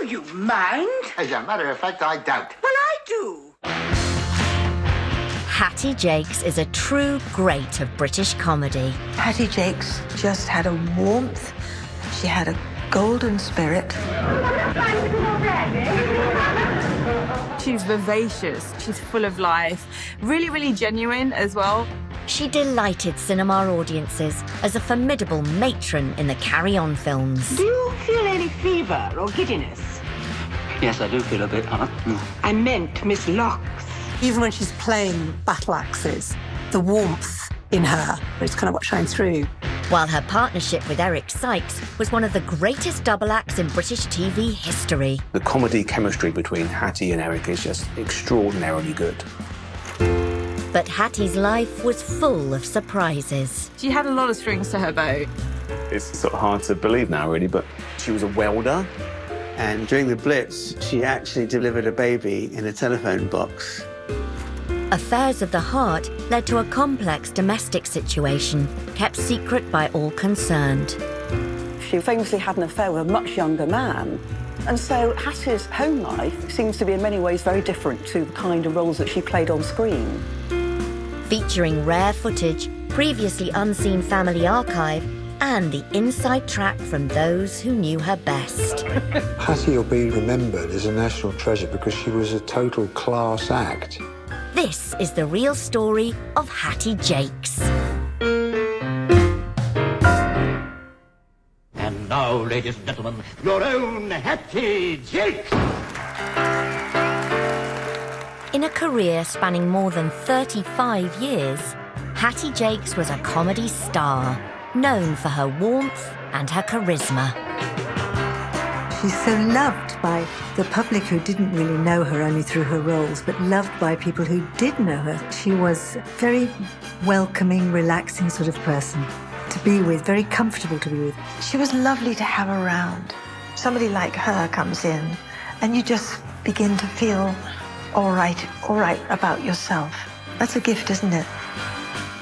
Do you mind? As a matter of fact, I doubt. Well, I do. Hattie Jacques is a true great of British comedy. Hattie Jacques just had a warmth. She had a golden spirit. She's vivacious. She's full of life. Really, really genuine as well. She delighted cinema audiences as a formidable matron in the Carry On films. Do you feel any fever or giddiness? Yes, I do feel a bit, huh? I meant Miss Locks. Even when she's playing battle axes, the warmth in her is kind of what shines through. While her partnership with Eric Sykes was one of the greatest double acts in British TV history. The comedy chemistry between Hattie and Eric is just extraordinarily good. But Hattie's life was full of surprises. She had a lot of strings to her bow. It's sort of hard to believe now, really, but she was a welder. And during the Blitz, she actually delivered a baby in a telephone box. Affairs of the heart led to a complex domestic situation, kept secret by all concerned. She famously had an affair with a much younger man. And so Hattie's home life seems to be in many ways very different to the kind of roles that she played on screen. Featuring rare footage, previously unseen family archive, and the inside track from those who knew her best. Hattie will be remembered as a national treasure because she was a total class act. This is the real story of Hattie Jacques. And now, ladies and gentlemen, your own Hattie Jacques. In a career spanning more than 35 years, Hattie Jacques was a comedy star, known for her warmth and her charisma. She's so loved by the public who didn't really know her only through her roles, but loved by people who did know her. She was a very welcoming, relaxing sort of person to be with, very comfortable to be with. She was lovely to have around. Somebody like her comes in and you just begin to feel all right about yourself. That's a gift, isn't it?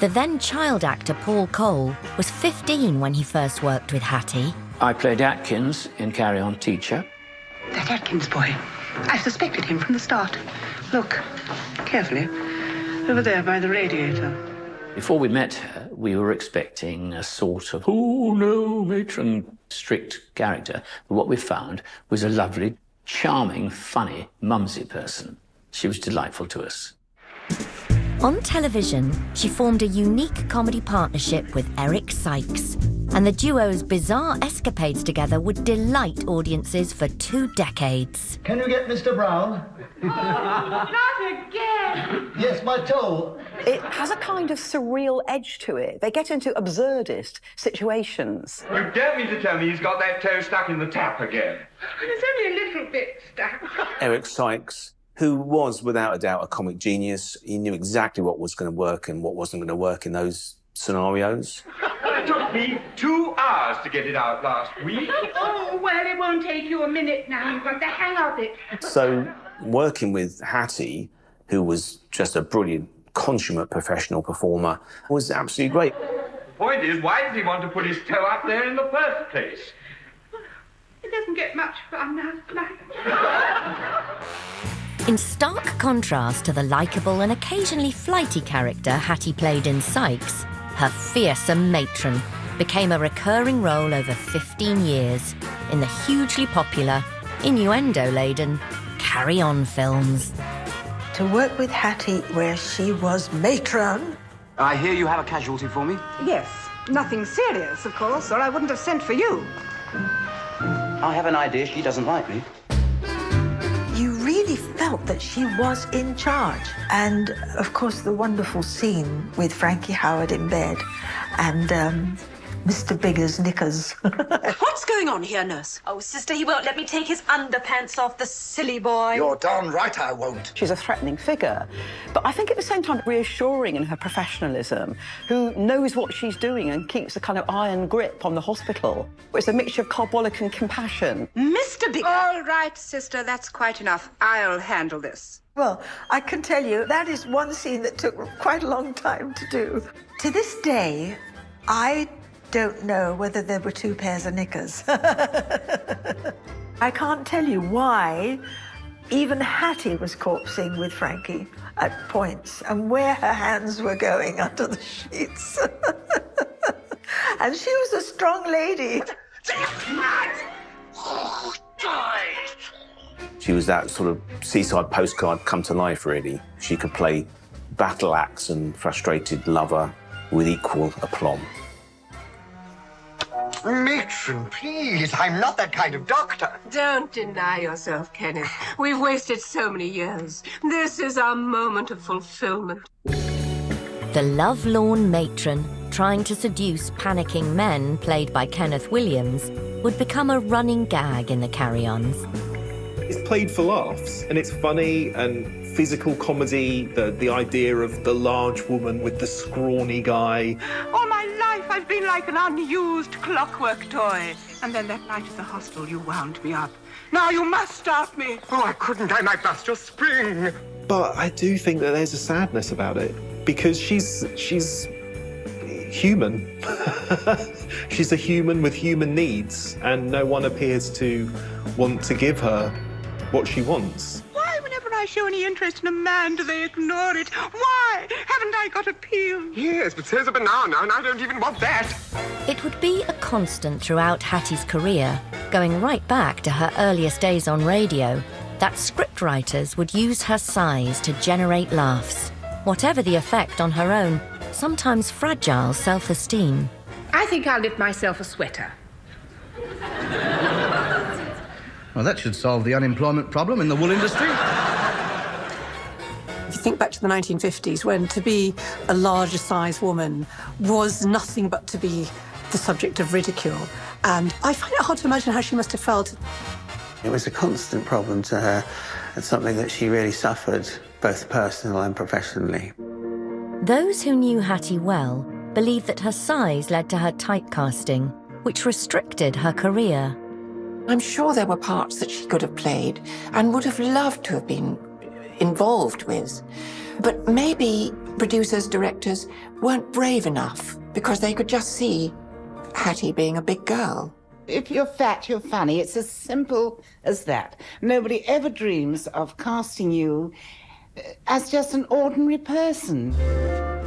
The then child actor Paul Cole was 15 when he first worked with Hattie. I played Atkins in Carry On Teacher. That Atkins boy. I suspected him from the start. Look, carefully. Over there by the radiator. Before we met her, we were expecting a sort of, oh no, matron, strict character. But what we found was a lovely, charming, funny, mumsy person. She was delightful to us. On television, she formed a unique comedy partnership with Eric Sykes, and the duo's bizarre escapades together would delight audiences for 2 decades. Can you get Mr. Brown? Not again! Yes, my toe. It has a kind of surreal edge to it. They get into absurdist situations. You don't mean to tell me he's got that toe stuck in the tap again? It's only a little bit stuck. Eric Sykes, who was without a doubt a comic genius. He knew exactly what was going to work and what wasn't going to work in those scenarios. It took me 2 hours to get it out last week. Oh, well, it won't take you a minute now. You've got the hang of it. So working with Hattie, who was just a brilliant, consummate professional performer, was absolutely great. The point is, why did he want to put his toe up there in the first place? It doesn't get much fun now. In stark contrast to the likeable and occasionally flighty character Hattie played in Sykes, her fearsome matron became a recurring role over 15 years in the hugely popular, innuendo-laden Carry On films. To work with Hattie where she was matron. I hear you have a casualty for me. Yes, nothing serious, of course, or I wouldn't have sent for you. I have an idea she doesn't like me. You really felt that she was in charge. And, of course, the wonderful scene with Frankie Howard in bed and Mr. Bigger's knickers. What's going on here, nurse? Oh, sister, he won't let me take his underpants off, the silly boy. You're darn right I won't. She's a threatening figure, but I think at the same time reassuring in her professionalism, who knows what she's doing and keeps a kind of iron grip on the hospital. It's a mixture of carbolic and compassion. Mr. Bigger! All right, sister, that's quite enough. I'll handle this. Well, I can tell you, that is one scene that took quite a long time to do. To this day, I don't know whether there were 2 pairs of knickers. I can't tell you why even Hattie was corpsing with Frankie at points and where her hands were going under the sheets. And she was a strong lady. She was that sort of seaside postcard come to life, really. She could play battle axe and frustrated lover with equal aplomb. Matron, please, I'm not that kind of doctor. Don't deny yourself, Kenneth. We've wasted so many years. This is our moment of fulfillment. The lovelorn matron trying to seduce panicking men, played by Kenneth Williams, would become a running gag in the carry-ons. It's played for laughs, and it's funny and physical comedy, the idea of the large woman with the scrawny guy. All my life I've been like an unused clockwork toy. And then that night at the hostel you wound me up. Now you must start me. Oh, I couldn't. I might bust your spring. But I do think that there's a sadness about it, because she's human. She's a human with human needs, and no one appears to want to give her what she wants. Why, whenever I show any interest in a man, do they ignore it? Why? Haven't I got appeal? Yes, but here's a banana, and I don't even want that. It would be a constant throughout Hattie's career, going right back to her earliest days on radio, that scriptwriters would use her size to generate laughs, whatever the effect on her own, sometimes fragile self-esteem. I think I'll knit myself a sweater. Well, that should solve the unemployment problem in the wool industry. If you think back to the 1950s, when to be a larger size woman was nothing but to be the subject of ridicule. And I find it hard to imagine how she must have felt. It was a constant problem to her, and something that she really suffered, both personally and professionally. Those who knew Hattie well believed that her size led to her typecasting, which restricted her career. I'm sure there were parts that she could have played and would have loved to have been involved with. But maybe producers, directors weren't brave enough because they could just see Hattie being a big girl. If you're fat, you're funny. It's as simple as that. Nobody ever dreams of casting you as just an ordinary person.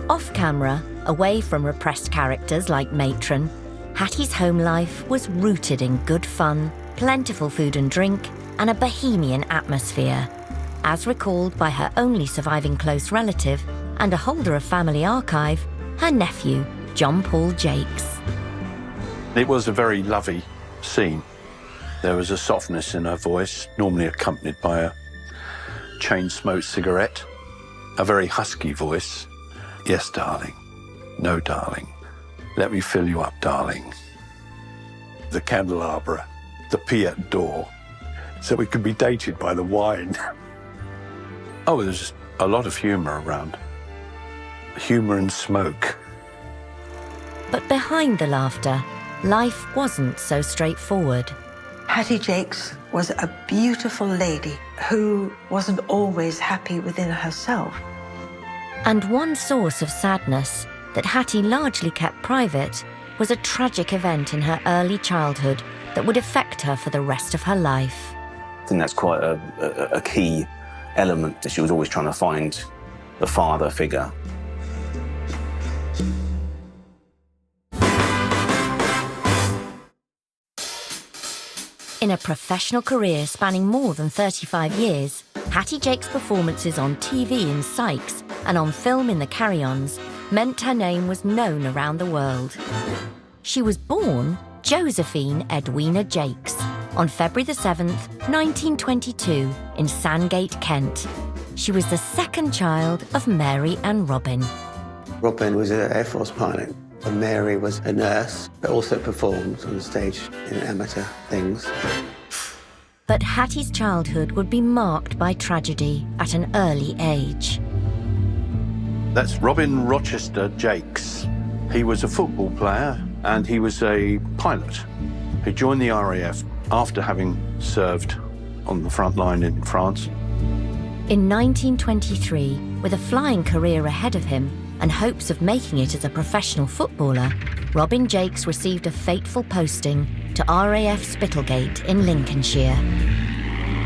Off camera, away from repressed characters like Matron, Hattie's home life was rooted in good fun, plentiful food and drink, and a bohemian atmosphere, as recalled by her only surviving close relative and a holder of family archive, her nephew, John Paul Jacques. It was a very lovely scene. There was a softness in her voice, normally accompanied by a chain-smoked cigarette, a very husky voice. Yes, darling. No, darling. Let me fill you up, darling. The candelabra, the Piet door, so we could be dated by the wine. Oh, there's a lot of humour around. Humour and smoke. But behind the laughter, life wasn't so straightforward. Hattie Jacques was a beautiful lady who wasn't always happy within herself. And one source of sadness that Hattie largely kept private was a tragic event in her early childhood that would affect her for the rest of her life. I think that's quite a key element, that she was always trying to find the father figure. In a professional career spanning more than 35 years, Hattie Jacques' performances on TV in Sykes and on film in The Carry-Ons meant her name was known around the world. She was born Josephine Edwina Jacques on February the 7th, 1922 in Sandgate, Kent. She was the second child of Mary and Robin. Robin was an Air Force pilot, and Mary was a nurse, but also performed on stage in amateur things. But Hattie's childhood would be marked by tragedy at an early age. That's Robin Rochester Jacques. He was a football player and he was a pilot. He joined the RAF after having served on the front line in France. In 1923, with a flying career ahead of him and hopes of making it as a professional footballer, Robin Jacques received a fateful posting to RAF Spittlegate in Lincolnshire.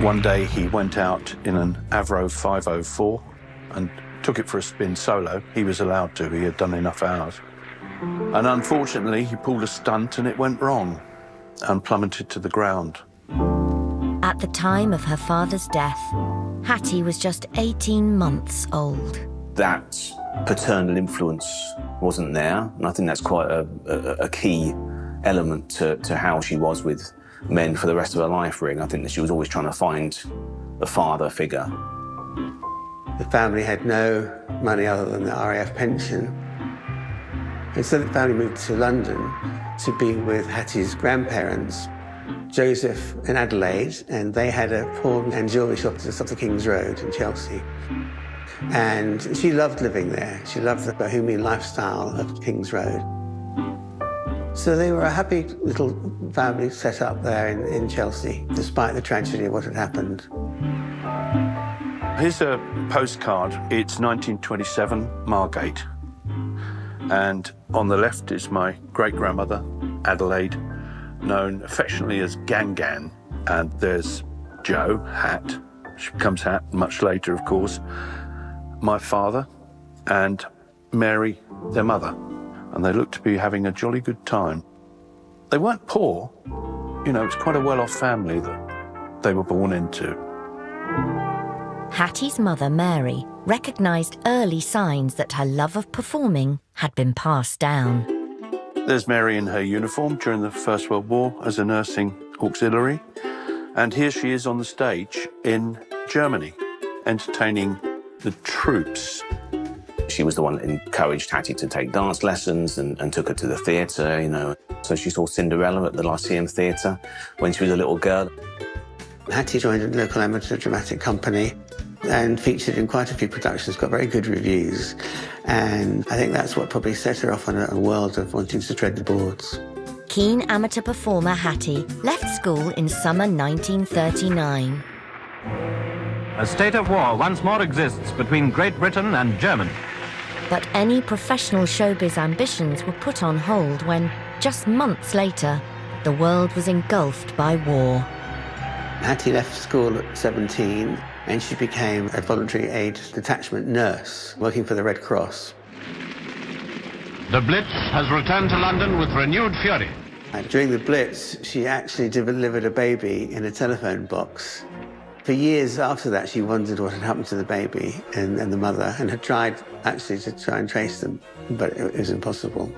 One day he went out in an Avro 504 and took it for a spin solo. He was allowed to, he had done enough hours. And unfortunately, he pulled a stunt and it went wrong and plummeted to the ground. At the time of her father's death, Hattie was just 18 months old. That paternal influence wasn't there, and I think that's quite a key element to how she was with men for the rest of her life, really. I think that she was always trying to find a father figure. The family had no money other than the RAF pension. And so the family moved to London to be with Hattie's grandparents, Joseph and Adelaide, and they had a pawn and jewellery shop just off the King's Road in Chelsea. And she loved living there. She loved the bohemian lifestyle of King's Road. So they were a happy little family set up there in Chelsea, despite the tragedy of what had happened. Here's a postcard. It's 1927, Margate. And on the left is my great-grandmother, Adelaide, known affectionately as Gangan. And there's Joe, Hat. She becomes Hat much later, of course. My father and Mary, their mother. And they looked to be having a jolly good time. They weren't poor. You know, it's quite a well-off family that they were born into. Hattie's mother, Mary, recognised early signs that her love of performing had been passed down. There's Mary in her uniform during the First World War as a nursing auxiliary. And here she is on the stage in Germany, entertaining the troops. She was the one that encouraged Hattie to take dance lessons and took her to the theatre, you know. So she saw Cinderella at the Lyceum Theatre when she was a little girl. Hattie joined a local amateur dramatic company and featured in quite a few productions, got very good reviews. And I think that's what probably set her off on a world of wanting to tread the boards. Keen amateur performer Hattie left school in summer 1939. A state of war once more exists between Great Britain and Germany. But any professional showbiz ambitions were put on hold when, just months later, the world was engulfed by war. Hattie left school at 17 and she became a voluntary aid detachment nurse working for the Red Cross. The Blitz has returned to London with renewed fury. And during the Blitz, she actually delivered a baby in a telephone box. For years after that, she wondered what had happened to the baby and the mother, and had tried actually to try and trace them, but it was impossible.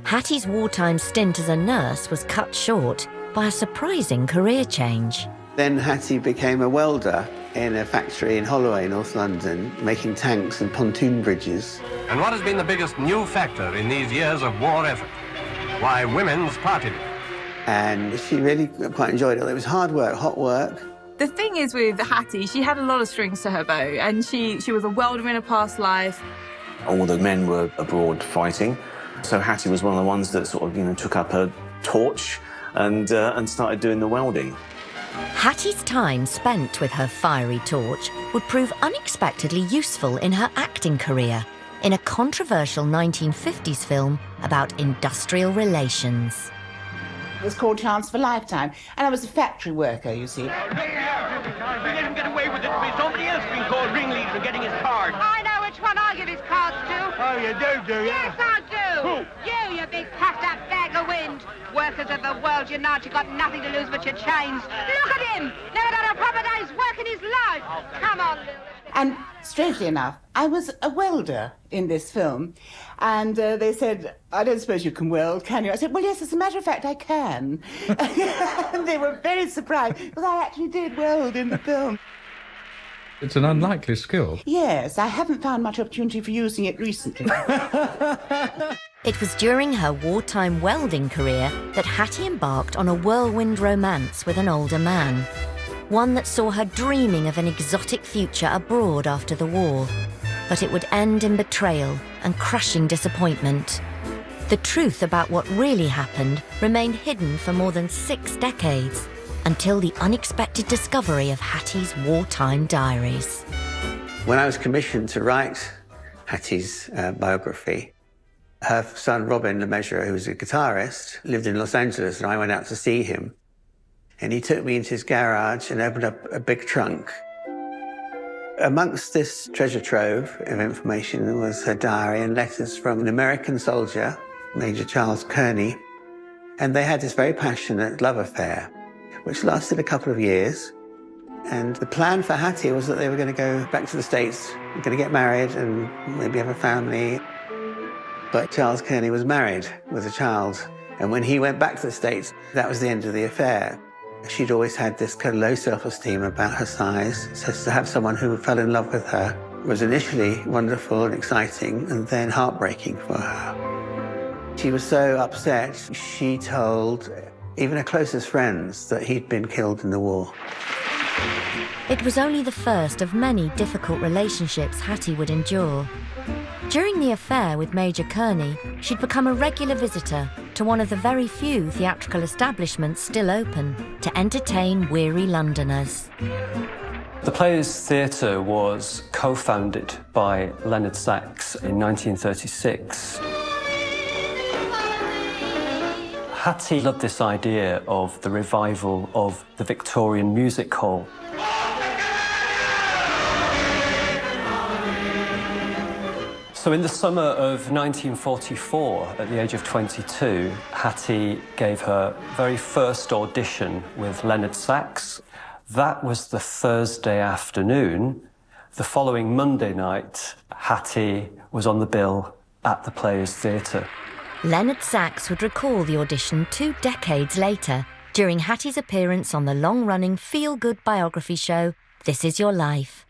Hattie's wartime stint as a nurse was cut short by a surprising career change. Then Hattie became a welder in a factory in Holloway, North London, making tanks and pontoon bridges. And what has been the biggest new factor in these years of war effort? Why, women's party. And she really quite enjoyed it. It was hard work, hot work. The thing is with Hattie, she had a lot of strings to her bow, and she was a welder in a past life. All the men were abroad fighting, so Hattie was one of the ones that sort of, you know, took up her torch and started doing the welding. Hattie's time spent with her fiery torch would prove unexpectedly useful in her acting career in a controversial 1950s film about industrial relations. It was called Chance of a Lifetime, and I was a factory worker, you see. We let him get away with it. Somebody else been called ringleader for getting his card. I know which one I'll give his cards to. Oh, you do you? Yes, I do. Who? You big puffed-up bag of wind. Workers of the world unite. You've got nothing to lose but your chains. Look at him. Never done a proper day's work in his life. Come on, Lou. And strangely enough, I was a welder in this film. And they said, I don't suppose you can weld, can you? I said, well, yes, as a matter of fact, I can. And they were very surprised, because I actually did weld in the film. It's an unlikely skill. Yes, I haven't found much opportunity for using it recently. It was during her wartime welding career that Hattie embarked on a whirlwind romance with an older man. One that saw her dreaming of an exotic future abroad after the war. But it would end in betrayal and crushing disappointment. The truth about what really happened remained hidden for more than 6 decades, until the unexpected discovery of Hattie's wartime diaries. When I was commissioned to write Hattie's biography, Her son, Robin Le Measurer, who was a guitarist, lived in Los Angeles, and I went out to see him. And he took me into his garage and opened up a big trunk. Amongst this treasure trove of information was her diary and letters from an American soldier, Major Charles Kearney. And they had this very passionate love affair, which lasted a couple of years. And the plan for Hattie was that they were going to go back to the States, going to get married and maybe have a family. But Charles Kearney was married with a child. And when he went back to the States, that was the end of the affair. She'd always had this kind of low self-esteem about her size. So to have someone who fell in love with her was initially wonderful and exciting, and then heartbreaking for her. She was so upset, she told even her closest friends that he'd been killed in the war. It was only the first of many difficult relationships Hattie would endure. During the affair with Major Kearney, she'd become a regular visitor to one of the very few theatrical establishments still open to entertain weary Londoners. The Players Theatre was co-founded by Leonard Sachs in 1936. Hattie loved this idea of the revival of the Victorian music hall. So in the summer of 1944, at the age of 22, Hattie gave her very first audition with Leonard Sachs. That was the Thursday afternoon. The following Monday night, Hattie was on the bill at the Players Theatre. Leonard Sachs would recall the audition 2 decades later, during Hattie's appearance on the long-running feel-good biography show, This Is Your Life.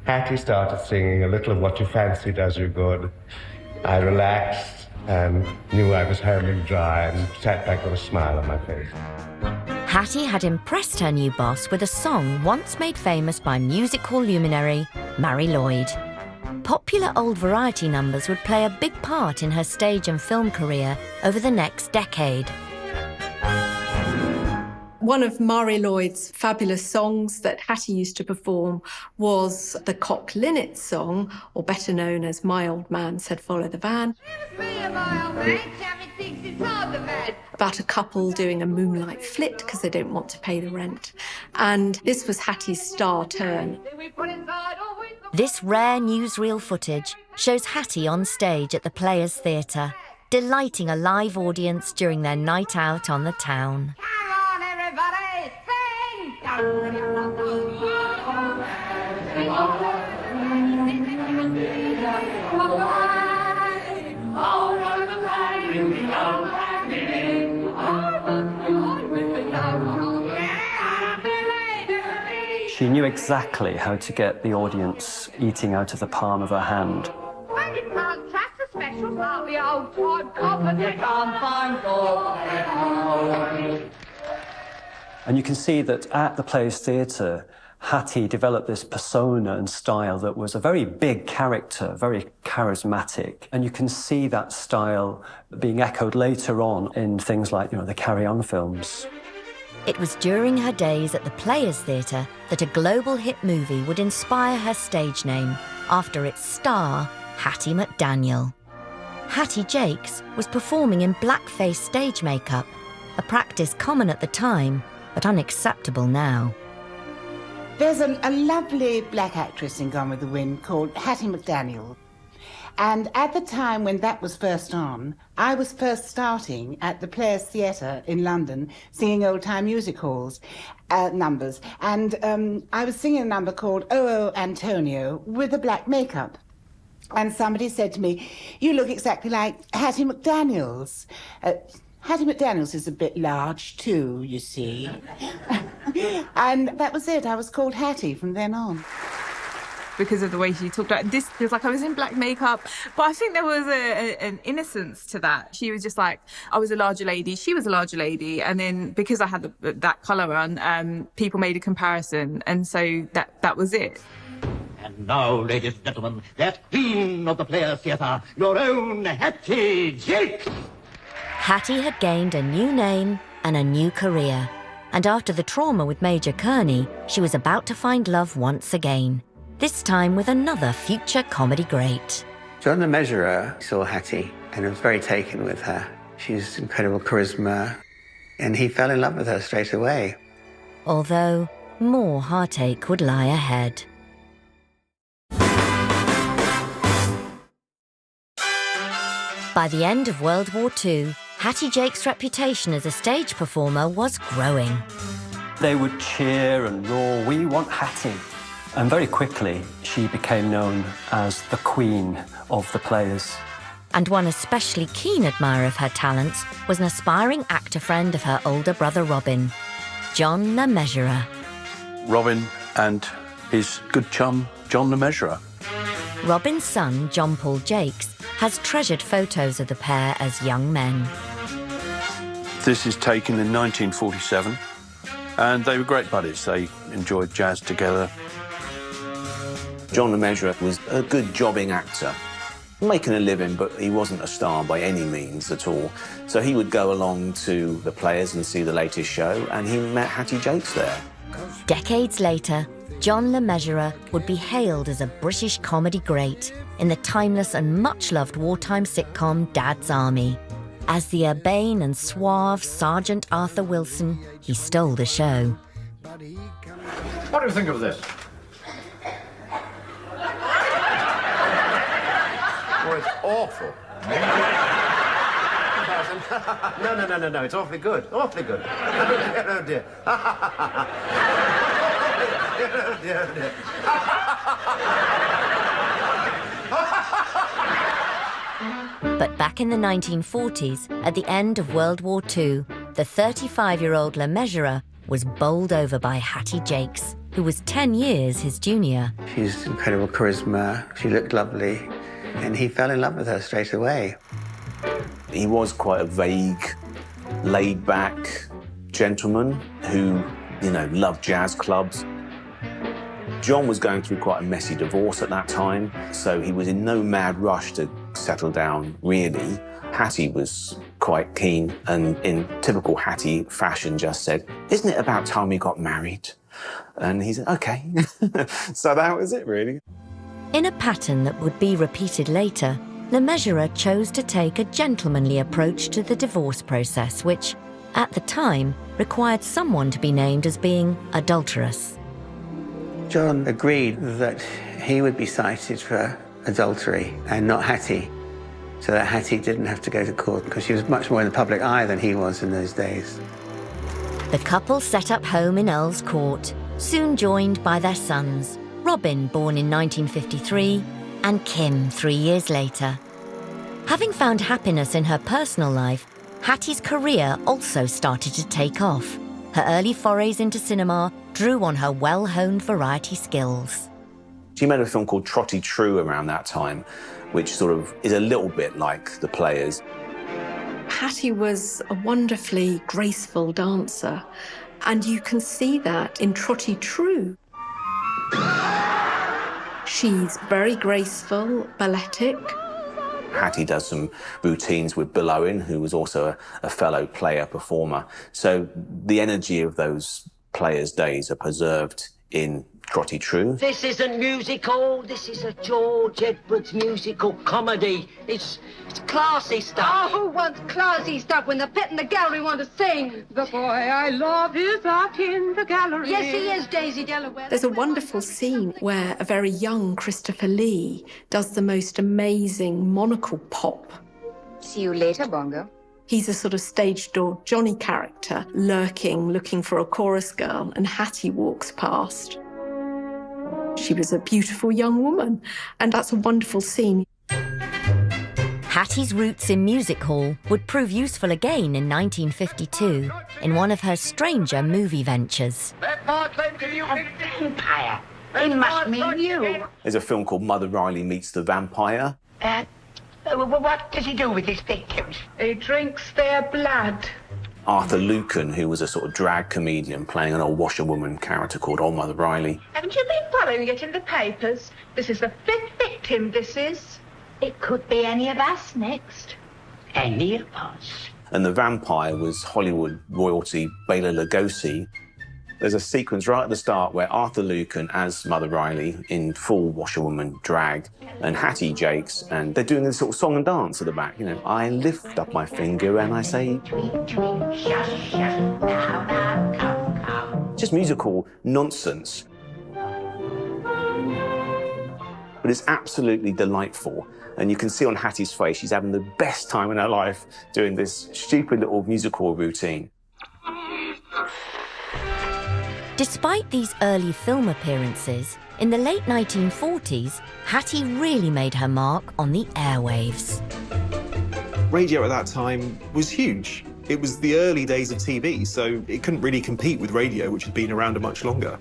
Hattie started singing a little of What You Fancied As You Good. I relaxed and knew I was home and dry and sat back with a smile on my face. Hattie had impressed her new boss with a song once made famous by music hall luminary Mary Lloyd. Popular old variety numbers would play a big part in her stage and film career over the next decade. One of Mary Lloyd's fabulous songs that Hattie used to perform was the Cock Linnet song, or better known as My Old Man Said Follow the Van, about a couple doing a moonlight flit because they don't want to pay the rent. And this was Hattie's star turn. This rare newsreel footage shows Hattie on stage at the Players Theatre, delighting a live audience during their night out on the town. She knew exactly how to get the audience eating out of the palm of her hand. And you can see that at the Players Theatre, Hattie developed this persona and style that was a very big character, very charismatic. And you can see that style being echoed later on in things like, the Carry On films. It was during her days at the Players Theatre that a global hit movie would inspire her stage name after its star, Hattie McDaniel. Hattie Jacques was performing in blackface stage makeup, a practice common at the time, but unacceptable now. There's a lovely black actress in Gone with the Wind called Hattie McDaniel. And at the time when that was first on, I was first starting at the Players Theatre in London, singing old-time music halls numbers. And I was singing a number called Oh, Oh, Antonio with the black makeup. And somebody said to me, "You look exactly like Hattie McDaniels." Hattie McDaniels is a bit large too, you see. And that was it. I was called Hattie from then on. Because of the way she talked about this, feels like I was in black makeup. But I think there was an innocence to that. She was just like, I was a larger lady, she was a larger lady. And then because I had that colour on, people made a comparison. And so that was it. And now, ladies and gentlemen, that queen of the Players Theatre, your own Hattie Jacques. Hattie had gained a new name and a new career. And after the trauma with Major Kearney, she was about to find love once again. This time with another future comedy great. John the Measurer saw Hattie and was very taken with her. She's incredible charisma, and he fell in love with her straight away. Although more heartache would lie ahead. By the end of World War II, Hattie Jacques' reputation as a stage performer was growing. They would cheer and roar, "We want Hattie." And very quickly, she became known as the queen of the players. And one especially keen admirer of her talents was an aspiring actor friend of her older brother Robin, John Le Mesurier. Robin and his good chum, John Le Mesurier. Robin's son, John Paul Jacques, has treasured photos of the pair as young men. This is taken in 1947, and they were great buddies. They enjoyed jazz together. John Le Mesurier was a good jobbing actor, making a living, but he wasn't a star by any means at all. So he would go along to the players and see the latest show, and he met Hattie Jacques there. Decades later, John Le Mesurier would be hailed as a British comedy great in the timeless and much-loved wartime sitcom Dad's Army. As the urbane and suave Sergeant Arthur Wilson, he stole the show. What do you think of this? Oh, it's awful. No, it's awfully good. Awfully good. Oh, dear. Oh, dear. But back in the 1940s, at the end of World War II, the 35-year-old Le Mesurier was bowled over by Hattie Jacques, who was 10 years his junior. She's incredible charisma, she looked lovely, and he fell in love with her straight away. He was quite a vague, laid-back gentleman who, loved jazz clubs. John was going through quite a messy divorce at that time, so he was in no mad rush to settle down, really. Hattie was quite keen, and in typical Hattie fashion just said, "Isn't it about time we got married?" And he said, "OK." So that was it, really. In a pattern that would be repeated later, Le Mesurier chose to take a gentlemanly approach to the divorce process, which, at the time, required someone to be named as being adulterous. John agreed that he would be cited for adultery and not Hattie, so that Hattie didn't have to go to court, because she was much more in the public eye than he was in those days. The couple set up home in Earl's Court, soon joined by their sons, Robin, born in 1953, and Kim 3 years later. Having found happiness in her personal life, Hattie's career also started to take off. Her early forays into cinema drew on her well-honed variety skills. She made a film called Trotty True around that time, which sort of is a little bit like The Players. Hattie was a wonderfully graceful dancer, and you can see that in Trotty True. She's very graceful, balletic. Hattie does some routines with Bill Owen, who was also a fellow player performer. So the energy of those players' days are preserved in Trotty True. This isn't musical, this is a George Edwards musical comedy. It's classy stuff. Oh, who wants classy stuff when the pit and the gallery want to sing? The boy I love is out in the gallery. Yes, he is, Daisy Delaware. There's a wonderful scene where a very young Christopher Lee does the most amazing monocle pop. See you later, Bongo. He's a sort of stage door Johnny character, lurking, looking for a chorus girl, and Hattie walks past. She was a beautiful young woman, and that's a wonderful scene. Hattie's roots in music hall would prove useful again in 1952 in one of her stranger movie ventures. A vampire. It must mean you. There's a film called Mother Riley Meets the Vampire. What does he do with his victims? He drinks their blood. Arthur Lucan, who was a sort of drag comedian playing an old washerwoman character called Old Mother Riley. Haven't you been following it in the papers? This is the 5th victim, this is. It could be any of us next. Any of us? And the vampire was Hollywood royalty Bela Lugosi. There's a sequence right at the start where Arthur Lucan as Mother Riley in full washerwoman drag and Hattie Jacques, and they're doing this sort of song and dance at the back, you know. I lift up my finger and I say... Tweet, tweet, shush, shush, now, now, come, come. Just musical nonsense. But it's absolutely delightful. And you can see on Hattie's face, she's having the best time in her life doing this stupid little musical routine. Despite these early film appearances, in the late 1940s, Hattie really made her mark on the airwaves. Radio at that time was huge. It was the early days of TV, so it couldn't really compete with radio, which had been around much longer.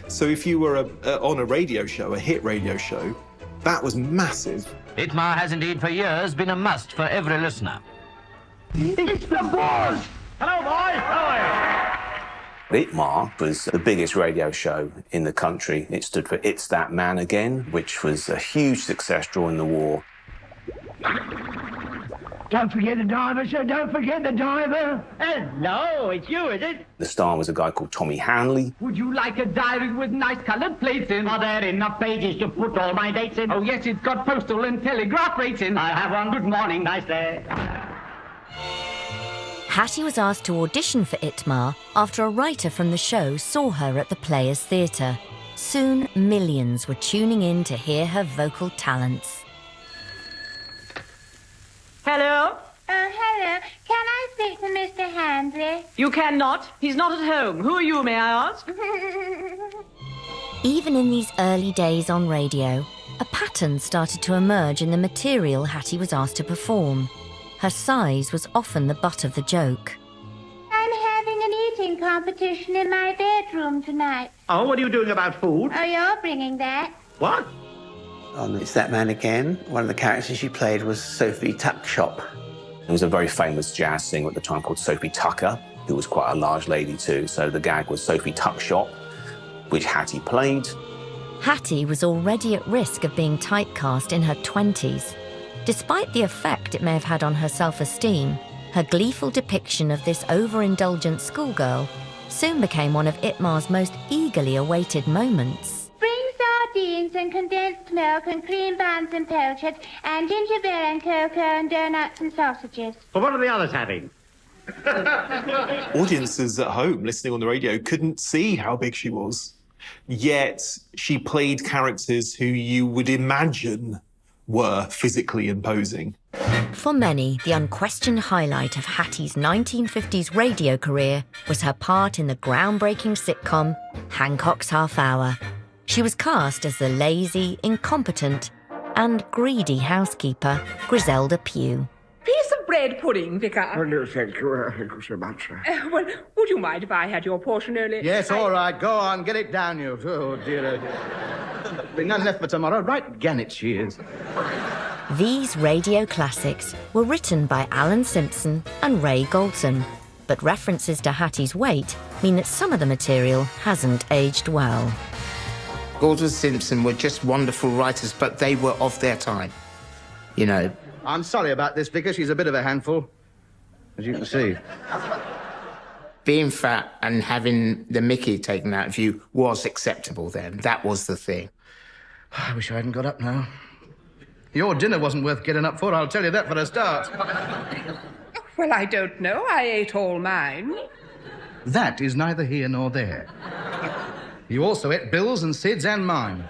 So if you were on a radio show, a hit radio show, that was massive. Itmar has indeed for years been a must for every listener. It's the boss! Hello, boys! Hello! Itmar was the biggest radio show in the country. It stood for It's That Man Again, which was a huge success during the war. Don't forget the diver, sir. Don't forget the diver. Hello, it's you, is it? The star was a guy called Tommy Hanley. Would you like a diary with nice coloured plates in? Are there enough pages to put all my dates in? Oh, yes, it's got postal and telegraph rates in. I have one. Good morning. Nice day. Hattie was asked to audition for Itmar after a writer from the show saw her at the Players Theatre. Soon, millions were tuning in to hear her vocal talents. Hello? Hello. Can I speak to Mr. Handley? You cannot. He's not at home. Who are you, may I ask? Even in these early days on radio, a pattern started to emerge in the material Hattie was asked to perform. Her size was often the butt of the joke. I'm having an eating competition in my bedroom tonight. Oh, what are you doing about food? Oh, you're bringing that? What? On It's That Man Again, one of the characters she played was Sophie Tuckshop. There was a very famous jazz singer at the time called Sophie Tucker, who was quite a large lady too, so the gag was Sophie Tuckshop, which Hattie played. Hattie was already at risk of being typecast in her 20s. Despite the effect it may have had on her self-esteem, her gleeful depiction of this overindulgent schoolgirl soon became one of Itmar's most eagerly awaited moments. Sardines and condensed milk and cream buns and pilchards and ginger beer and cocoa and donuts and sausages. Well, what are the others having? Audiences at home listening on the radio couldn't see how big she was. Yet she played characters who you would imagine were physically imposing. For many, the unquestioned highlight of Hattie's 1950s radio career was her part in the groundbreaking sitcom Hancock's Half Hour. She was cast as the lazy, incompetent, and greedy housekeeper, Griselda Pugh. Piece of bread pudding, Vicar. Oh, no, thank you. Thank you so much. Well, would you mind if I had your portion early? Yes, all right. Go on. Get it down, you. Oh, dear, oh, dear. There'll be none left for tomorrow. Right gannet she is. These radio classics were written by Alan Simpson and Ray Galton, but references to Hattie's weight mean that some of the material hasn't aged well. Galton and Simpson were just wonderful writers, but they were of their time, you know. I'm sorry about this, Vicar. She's a bit of a handful, as you can see. Being fat and having the mickey taken out of you was acceptable then. That was the thing. I wish I hadn't got up now. Your dinner wasn't worth getting up for, I'll tell you that for a start. Well, I don't know. I ate all mine. That is neither here nor there. You also ate Bill's and Sid's and mine.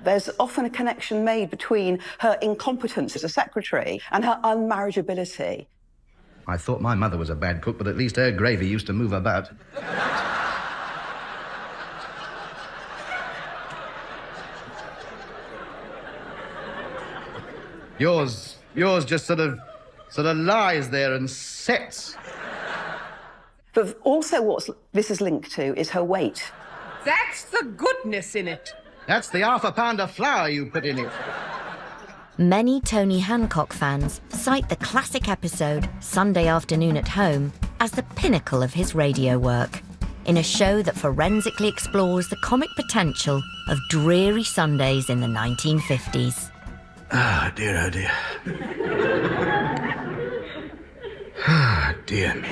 There's often a connection made between her incompetence as a secretary and her unmarriageability. I thought my mother was a bad cook, but at least her gravy used to move about. Yours just sort of lies there and sets. But also what this is linked to is her weight. That's the goodness in it. That's the half a pound of flour you put in it. Many Tony Hancock fans cite the classic episode Sunday Afternoon at Home as the pinnacle of his radio work, in a show that forensically explores the comic potential of dreary Sundays in the 1950s. Ah, dear, oh dear. Ah, dear me.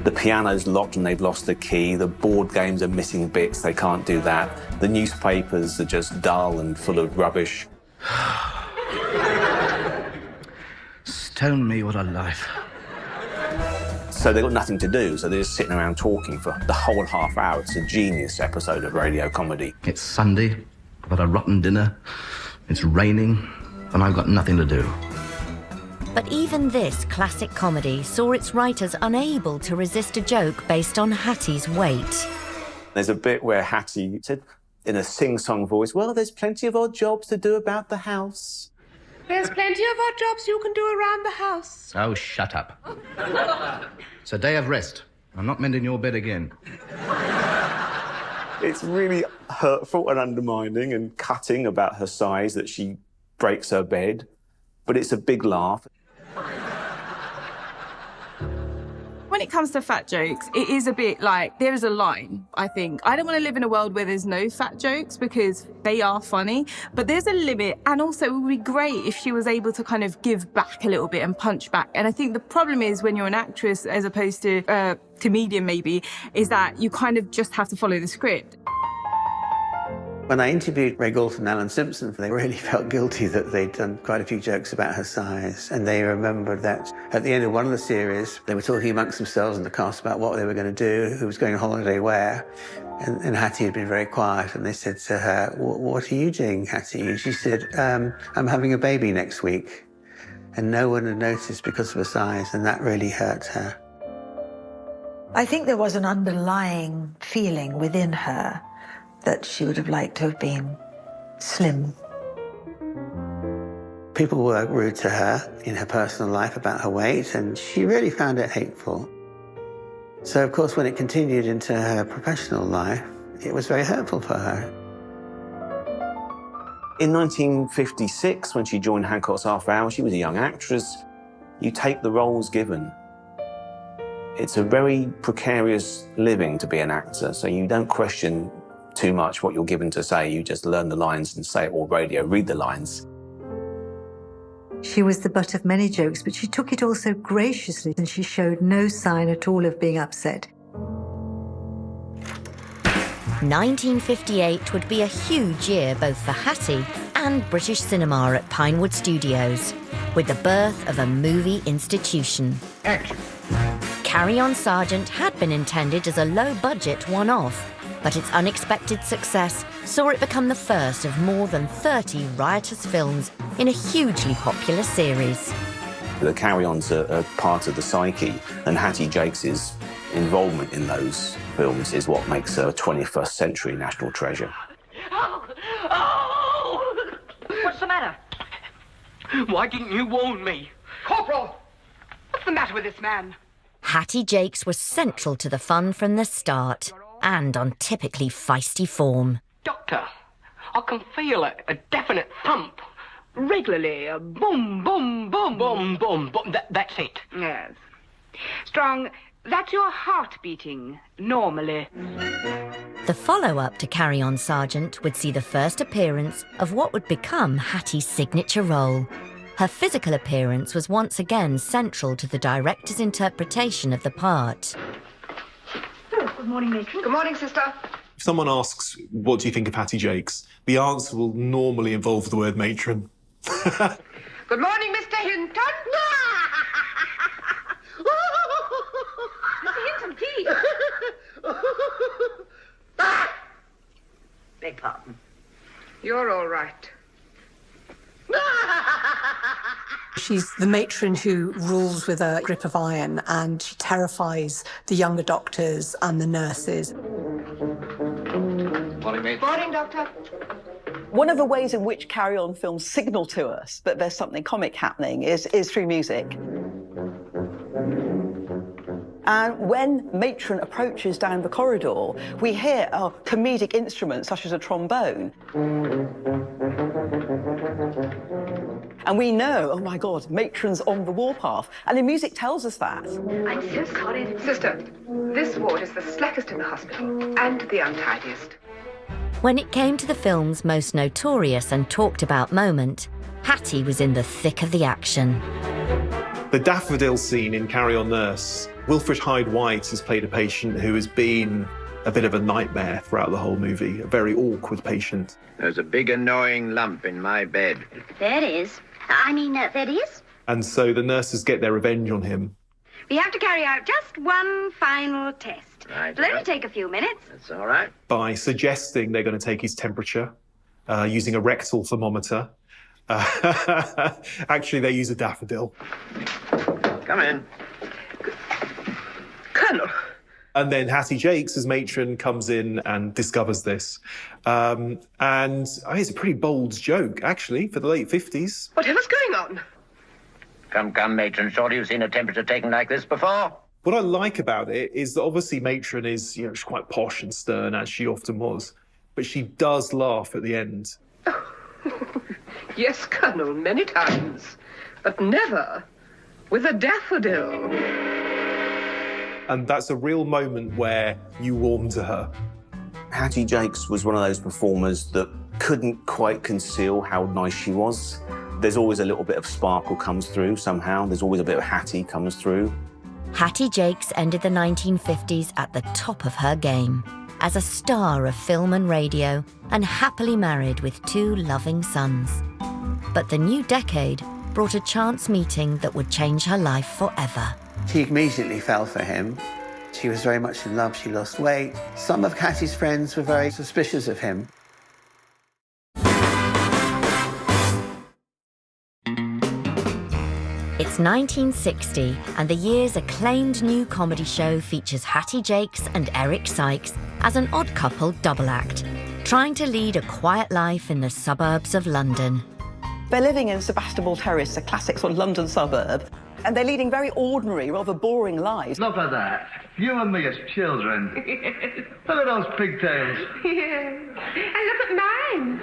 The piano's locked and they've lost the key. The board games are missing bits. They can't do that. The newspapers are just dull and full of rubbish. Stone me, what a life. So they've got nothing to do, so they're just sitting around talking for the whole half hour. It's a genius episode of radio comedy. It's Sunday, I've had a rotten dinner, it's raining, and I've got nothing to do. But even this classic comedy saw its writers unable to resist a joke based on Hattie's weight. There's a bit where Hattie said, in a sing-song voice, well, there's plenty of odd jobs to do about the house. There's plenty of odd jobs you can do around the house. Oh, shut up. It's a day of rest. I'm not mending your bed again. It's really hurtful and undermining and cutting about her size that she breaks her bed, but it's a big laugh. When it comes to fat jokes, it is a bit like, there is a line, I think. I don't want to live in a world where there's no fat jokes because they are funny, but there's a limit. And also it would be great if she was able to kind of give back a little bit and punch back. And I think the problem is when you're an actress as opposed to comedian maybe, is that you kind of just have to follow the script. When I interviewed Ray Galton and Alan Simpson, they really felt guilty that they'd done quite a few jokes about her size. And they remembered that at the end of one of the series, they were talking amongst themselves in the cast about what they were going to do, who was going on holiday where. And Hattie had been very quiet. And they said to her, what are you doing, Hattie? And she said, I'm having a baby next week. And no one had noticed because of her size. And that really hurt her. I think there was an underlying feeling within her that she would have liked to have been slim. People were rude to her in her personal life about her weight, and she really found it hateful. So, of course, when it continued into her professional life, it was very hurtful for her. In 1956, when she joined Hancock's Half Hour, she was a young actress. You take the roles given. It's a very precarious living to be an actor, so you don't question too much what you're given to say. You just learn the lines and say it, or radio, read the lines. She was the butt of many jokes, but she took it all so graciously and she showed no sign at all of being upset. 1958 would be a huge year both for Hattie and British cinema at Pinewood Studios, with the birth of a movie institution. Action. Carry On Sergeant had been intended as a low-budget one-off, but its unexpected success saw it become the first of more than 30 riotous films in a hugely popular series. The carry-ons are part of the psyche, and Hattie Jacques' involvement in those films is what makes her a 21st century national treasure. Oh! What's the matter? Why didn't you warn me? Corporal! What's the matter with this man? Hattie Jacques was central to the fun from the start, and on typically feisty form. Doctor, I can feel a definite thump. Regularly, a boom, boom, boom. Boom, boom, boom. That's it. Yes. Strong, that's your heart beating, normally. The follow-up to Carry On Sergeant would see the first appearance of what would become Hattie's signature role. Her physical appearance was once again central to the director's interpretation of the part. Good morning, matron. Good morning, sister. If someone asks, what do you think of Hattie Jacques, the answer will normally involve the word matron. Good morning, Mr. Hinton. Mr. Hinton, tea. Beg pardon. You're all right. She's the matron who rules with a grip of iron, and she terrifies the younger doctors and the nurses. Morning, mate. Morning, Doctor. One of the ways in which Carry On films signal to us that there's something comic happening is through music. And when matron approaches down the corridor, we hear a comedic instrument such as a trombone. And we know, oh my God, matron's on the warpath. And the music tells us that. I'm so sorry. Sister, this ward is the slackest in the hospital and the untidiest. When it came to the film's most notorious and talked about moment, Hattie was in the thick of the action. The daffodil scene in Carry On Nurse Wilfred Hyde-White has played a patient who has been a bit of a nightmare throughout the whole movie, a very awkward patient. There's a big annoying lump in my bed. There is. There is. And so the nurses get their revenge on him. We have to carry out just one final test. Right. It'll only take a few minutes. That's all right. By suggesting they're going to take his temperature, using a rectal thermometer. Actually, they use a daffodil. Come in. Colonel. And then Hattie Jacques, as matron, comes in and discovers this. And it's a pretty bold joke, actually, for the late 50s. Whatever's going on? Come, matron. Surely you've seen a temperature taken like this before? What I like about it is that obviously matron is, she's quite posh and stern, as she often was. But she does laugh at the end. Yes, Colonel, many times. But never with a daffodil. And that's a real moment where you warm to her. Hattie Jacques was one of those performers that couldn't quite conceal how nice she was. There's always a little bit of sparkle comes through somehow. There's always a bit of Hattie comes through. Hattie Jacques ended the 1950s at the top of her game, as a star of film and radio, and happily married with 2 loving sons. But the new decade brought a chance meeting that would change her life forever. She immediately fell for him. She was very much in love. She lost weight. Some of Hattie's friends were very suspicious of him. It's 1960, and the year's acclaimed new comedy show features Hattie Jacques and Eric Sykes as an odd couple double act, trying to lead a quiet life in the suburbs of London. They're living in Sebastopol Terrace, a classic sort of London suburb, and they're leading very ordinary, rather boring lives. Look at that. You and me as children. Look at those pigtails. Yeah. And look at mine.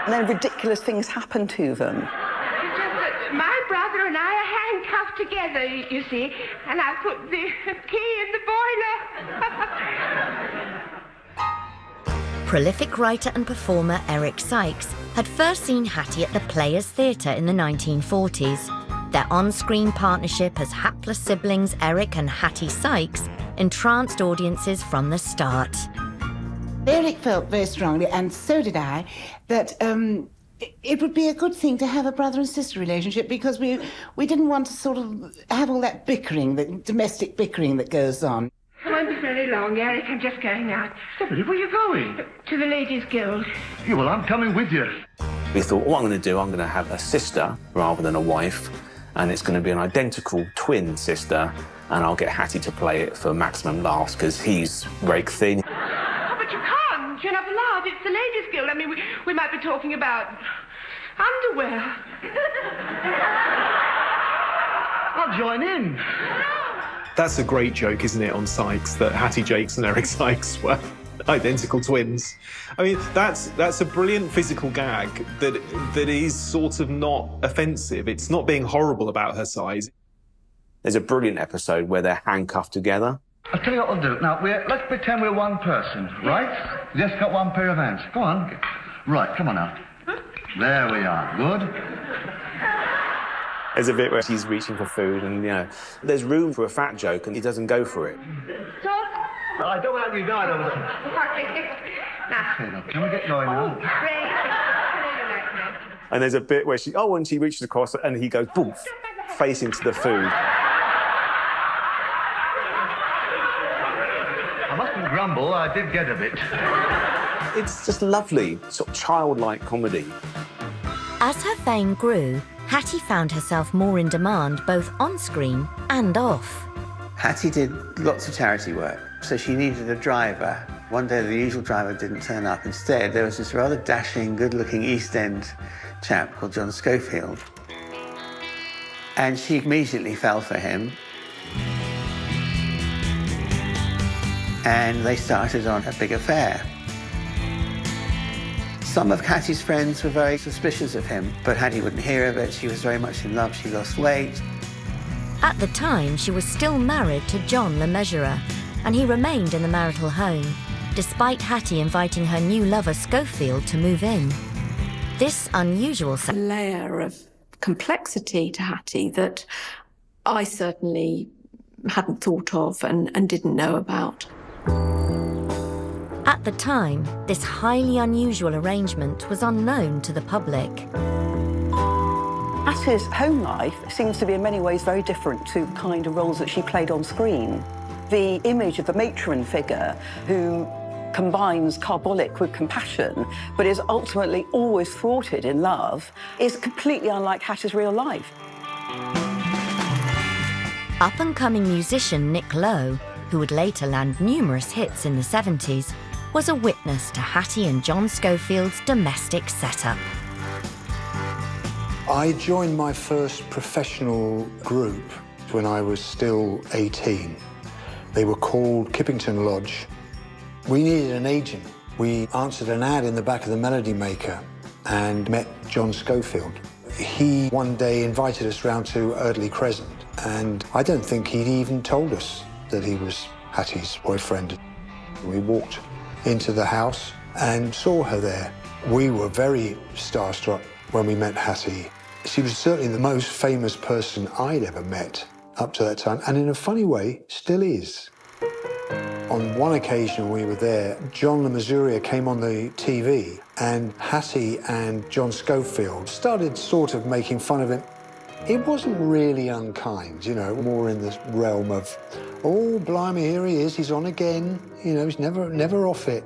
And then ridiculous things happen to them. It's just that my brother and I are handcuffed together, you see, and I put the key in the boiler. Prolific writer and performer Eric Sykes had first seen Hattie at the Players Theatre in the 1940s. Their on-screen partnership as hapless siblings Eric and Hattie Sykes entranced audiences from the start. Eric felt very strongly, and so did I, that it would be a good thing to have a brother and sister relationship, because we didn't want to sort of have all that bickering, the domestic bickering that goes on. I won't be very long, Eric. I'm just going out. Stephanie, where are you going? To the Ladies' Guild. Yeah, well, I'm coming with you. We thought, what I'm going to do, I'm going to have a sister rather than a wife, and it's going to be an identical twin sister, and I'll get Hattie to play it for maximum laughs, because he's rake thin. Oh, but you can't. You're not allowed. It's the Ladies' Guild. I mean, we might be talking about underwear. I'll join in. That's a great joke, isn't it, on Sykes, that Hattie Jacques and Eric Sykes were identical twins. I mean, that's a brilliant physical gag that is sort of not offensive. It's not being horrible about her size. There's a brilliant episode where they're handcuffed together. I'll tell you what we'll do. Now, let's pretend we're one person, right? We just got one pair of hands. Go on. Right, come on now. There we are. Good. There's a bit where she's reaching for food and, there's room for a fat joke and he doesn't go for it. I don't want you going over there. Okay, now, can we get going now? And there's a bit where when she reaches across and he goes, boom, face into the food. I mustn't grumble, I did get a bit. It's just lovely, sort of childlike comedy. As her fame grew, Hattie found herself more in demand both on-screen and off. Hattie did lots of charity work, so she needed a driver. One day the usual driver didn't turn up. Instead, there was this rather dashing, good-looking East End chap called John Schofield. And she immediately fell for him. And they started on a big affair. Some of Hattie's friends were very suspicious of him, but Hattie wouldn't hear of it. She was very much in love. She lost weight. At the time, she was still married to John the Measurer, and he remained in the marital home, despite Hattie inviting her new lover Schofield to move in. This unusual layer of complexity to Hattie that I certainly hadn't thought of and didn't know about. At the time, this highly unusual arrangement was unknown to the public. Hattie's home life seems to be in many ways very different to the kind of roles that she played on screen. The image of the matron figure who combines carbolic with compassion, but is ultimately always thwarted in love, is completely unlike Hattie's real life. Up-and-coming musician Nick Lowe, who would later land numerous hits in the 70s, was a witness to Hattie and John Schofield's domestic setup. I joined my first professional group when I was still 18. They were called Kippington Lodge. We needed an agent. We answered an ad in the back of the Melody Maker and met John Schofield. He one day invited us round to Eardley Crescent, and I don't think he'd even told us that he was Hattie's boyfriend. We walked into the house and saw her there. We were very starstruck when we met Hattie. She was certainly the most famous person I'd ever met up to that time, and in a funny way, still is. On one occasion we were there, John Le Mesurier came on the TV, and Hattie and John Schofield started sort of making fun of him. It wasn't really unkind, you know, more in the realm of, oh, blimey, here he is, he's on again. You know, he's never off it.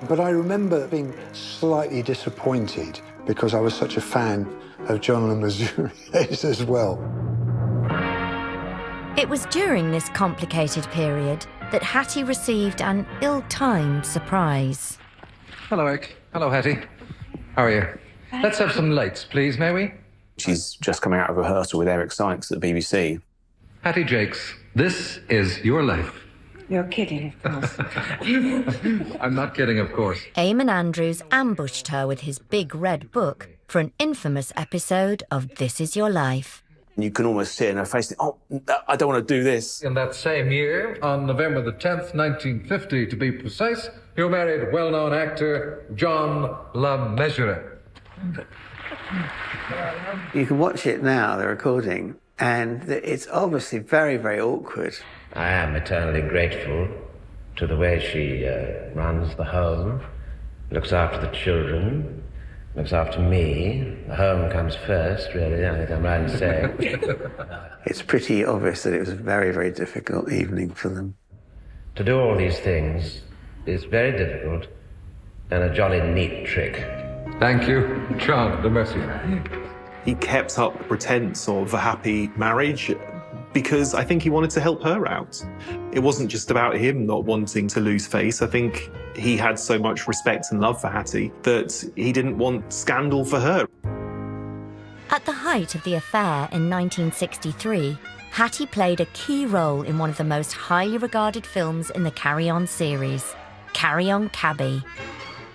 But I remember being slightly disappointed because I was such a fan of John Le Mesurier as well. It was during this complicated period that Hattie received an ill-timed surprise. Hello, Eric. Hello, Hattie. How are you? Let's have some lights, please, may we? She's just coming out of rehearsal with Eric Sykes at the BBC. Hattie Jacques, this is your life. You're kidding, of course. I'm not kidding, of course. Eamon Andrews ambushed her with his big red book for an infamous episode of This Is Your Life. You can almost see it in her face, oh, I don't want to do this. In that same year, on November the 10th, 1950, to be precise, you married well-known actor John Le Mesurier. You can watch it now, the recording, and it's obviously very, very awkward. I am eternally grateful to the way she runs the home, looks after the children, looks after me. The home comes first, really, I think I'm right in saying. It's pretty obvious that it was a very, very difficult evening for them. To do all these things is very difficult and a jolly neat trick. Thank you, John Le Mesurier. He kept up the pretense of a happy marriage because I think he wanted to help her out. It wasn't just about him not wanting to lose face. I think he had so much respect and love for Hattie that he didn't want scandal for her. At the height of the affair in 1963, Hattie played a key role in one of the most highly regarded films in the Carry On series, Carry On Cabby.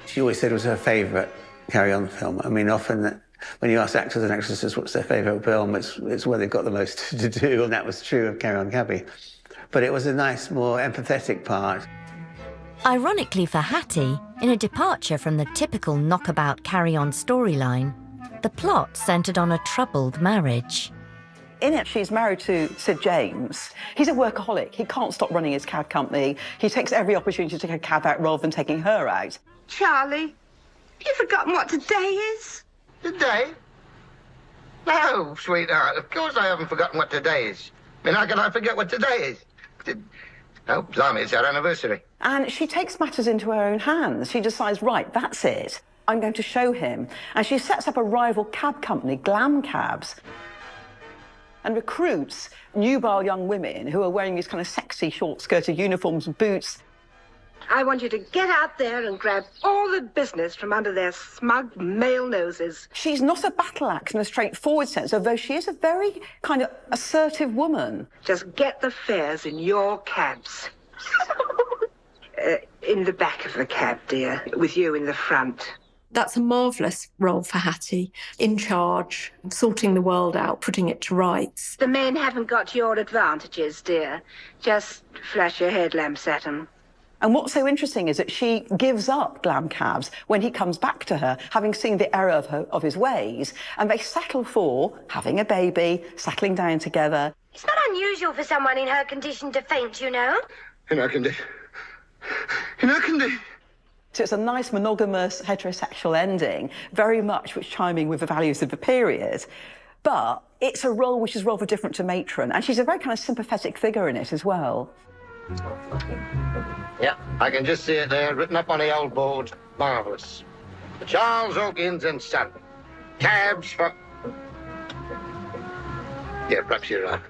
She always said it was her favourite Carry On film. I mean, often when you ask actors and actresses what's their favourite film, it's where they've got the most to do, and that was true of Carry On Cabby. But it was a nice, more empathetic part. Ironically for Hattie, in a departure from the typical knockabout carry-on storyline, the plot centred on a troubled marriage. In it, she's married to Sid James. He's a workaholic. He can't stop running his cab company. He takes every opportunity to take a cab out rather than taking her out. Charlie, you've forgotten what today is? Today? No, sweetheart, of course I haven't forgotten what today is. I mean, how can I forget what today is? Oh, blimey, it's our anniversary. And she takes matters into her own hands. She decides, right, that's it. I'm going to show him. And she sets up a rival cab company, Glam Cabs, and recruits nubile young women who are wearing these kind of sexy short-skirted uniforms and boots. I want you to get out there and grab all the business from under their smug male noses. She's not a battle axe in a straightforward sense, although she is a very kind of assertive woman. Just get the fares in your cabs. In the back of the cab, dear, with you in the front. That's a marvellous role for Hattie, in charge, sorting the world out, putting it to rights. The men haven't got your advantages, dear. Just flash your headlamps at them. And what's so interesting is that she gives up Glam Cabs when he comes back to her, having seen the error of his ways, and they settle for having a baby, settling down together. It's not unusual for someone in her condition to faint, you know. In her condition. In her condition. So it's a nice monogamous heterosexual ending, very much which chiming with the values of the period. But it's a role which is rather different to matron, and she's a very kind of sympathetic figure in it as well. Yeah, I can just see it there, written up on the old board. Marvellous. Charles Hawkins and Son. Cabs for... Yeah, perhaps you're right.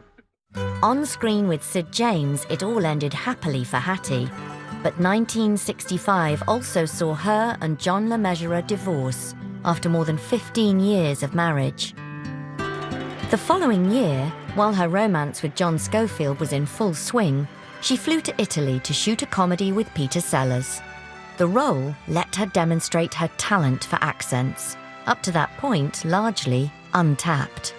On screen with Sid James, it all ended happily for Hattie. But 1965 also saw her and John Le Mesurier divorce after more than 15 years of marriage. The following year, while her romance with John Schofield was in full swing, she flew to Italy to shoot a comedy with Peter Sellers. The role let her demonstrate her talent for accents, up to that point largely untapped.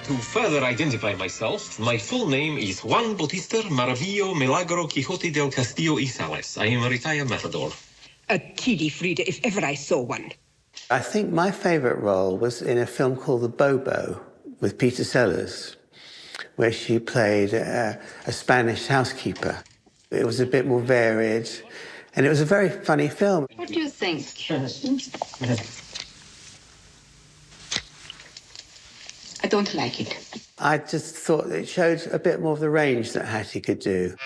To further identify myself, my full name is Juan Bautista Maravillo Milagro Quixote del Castillo y Sales. I am a retired matador. A kiddie, Frida, if ever I saw one. I think my favourite role was in a film called The Bobo with Peter Sellers, where she played a Spanish housekeeper. It was a bit more varied, and it was a very funny film. What do you think? I don't like it. I just thought it showed a bit more of the range that Hattie could do.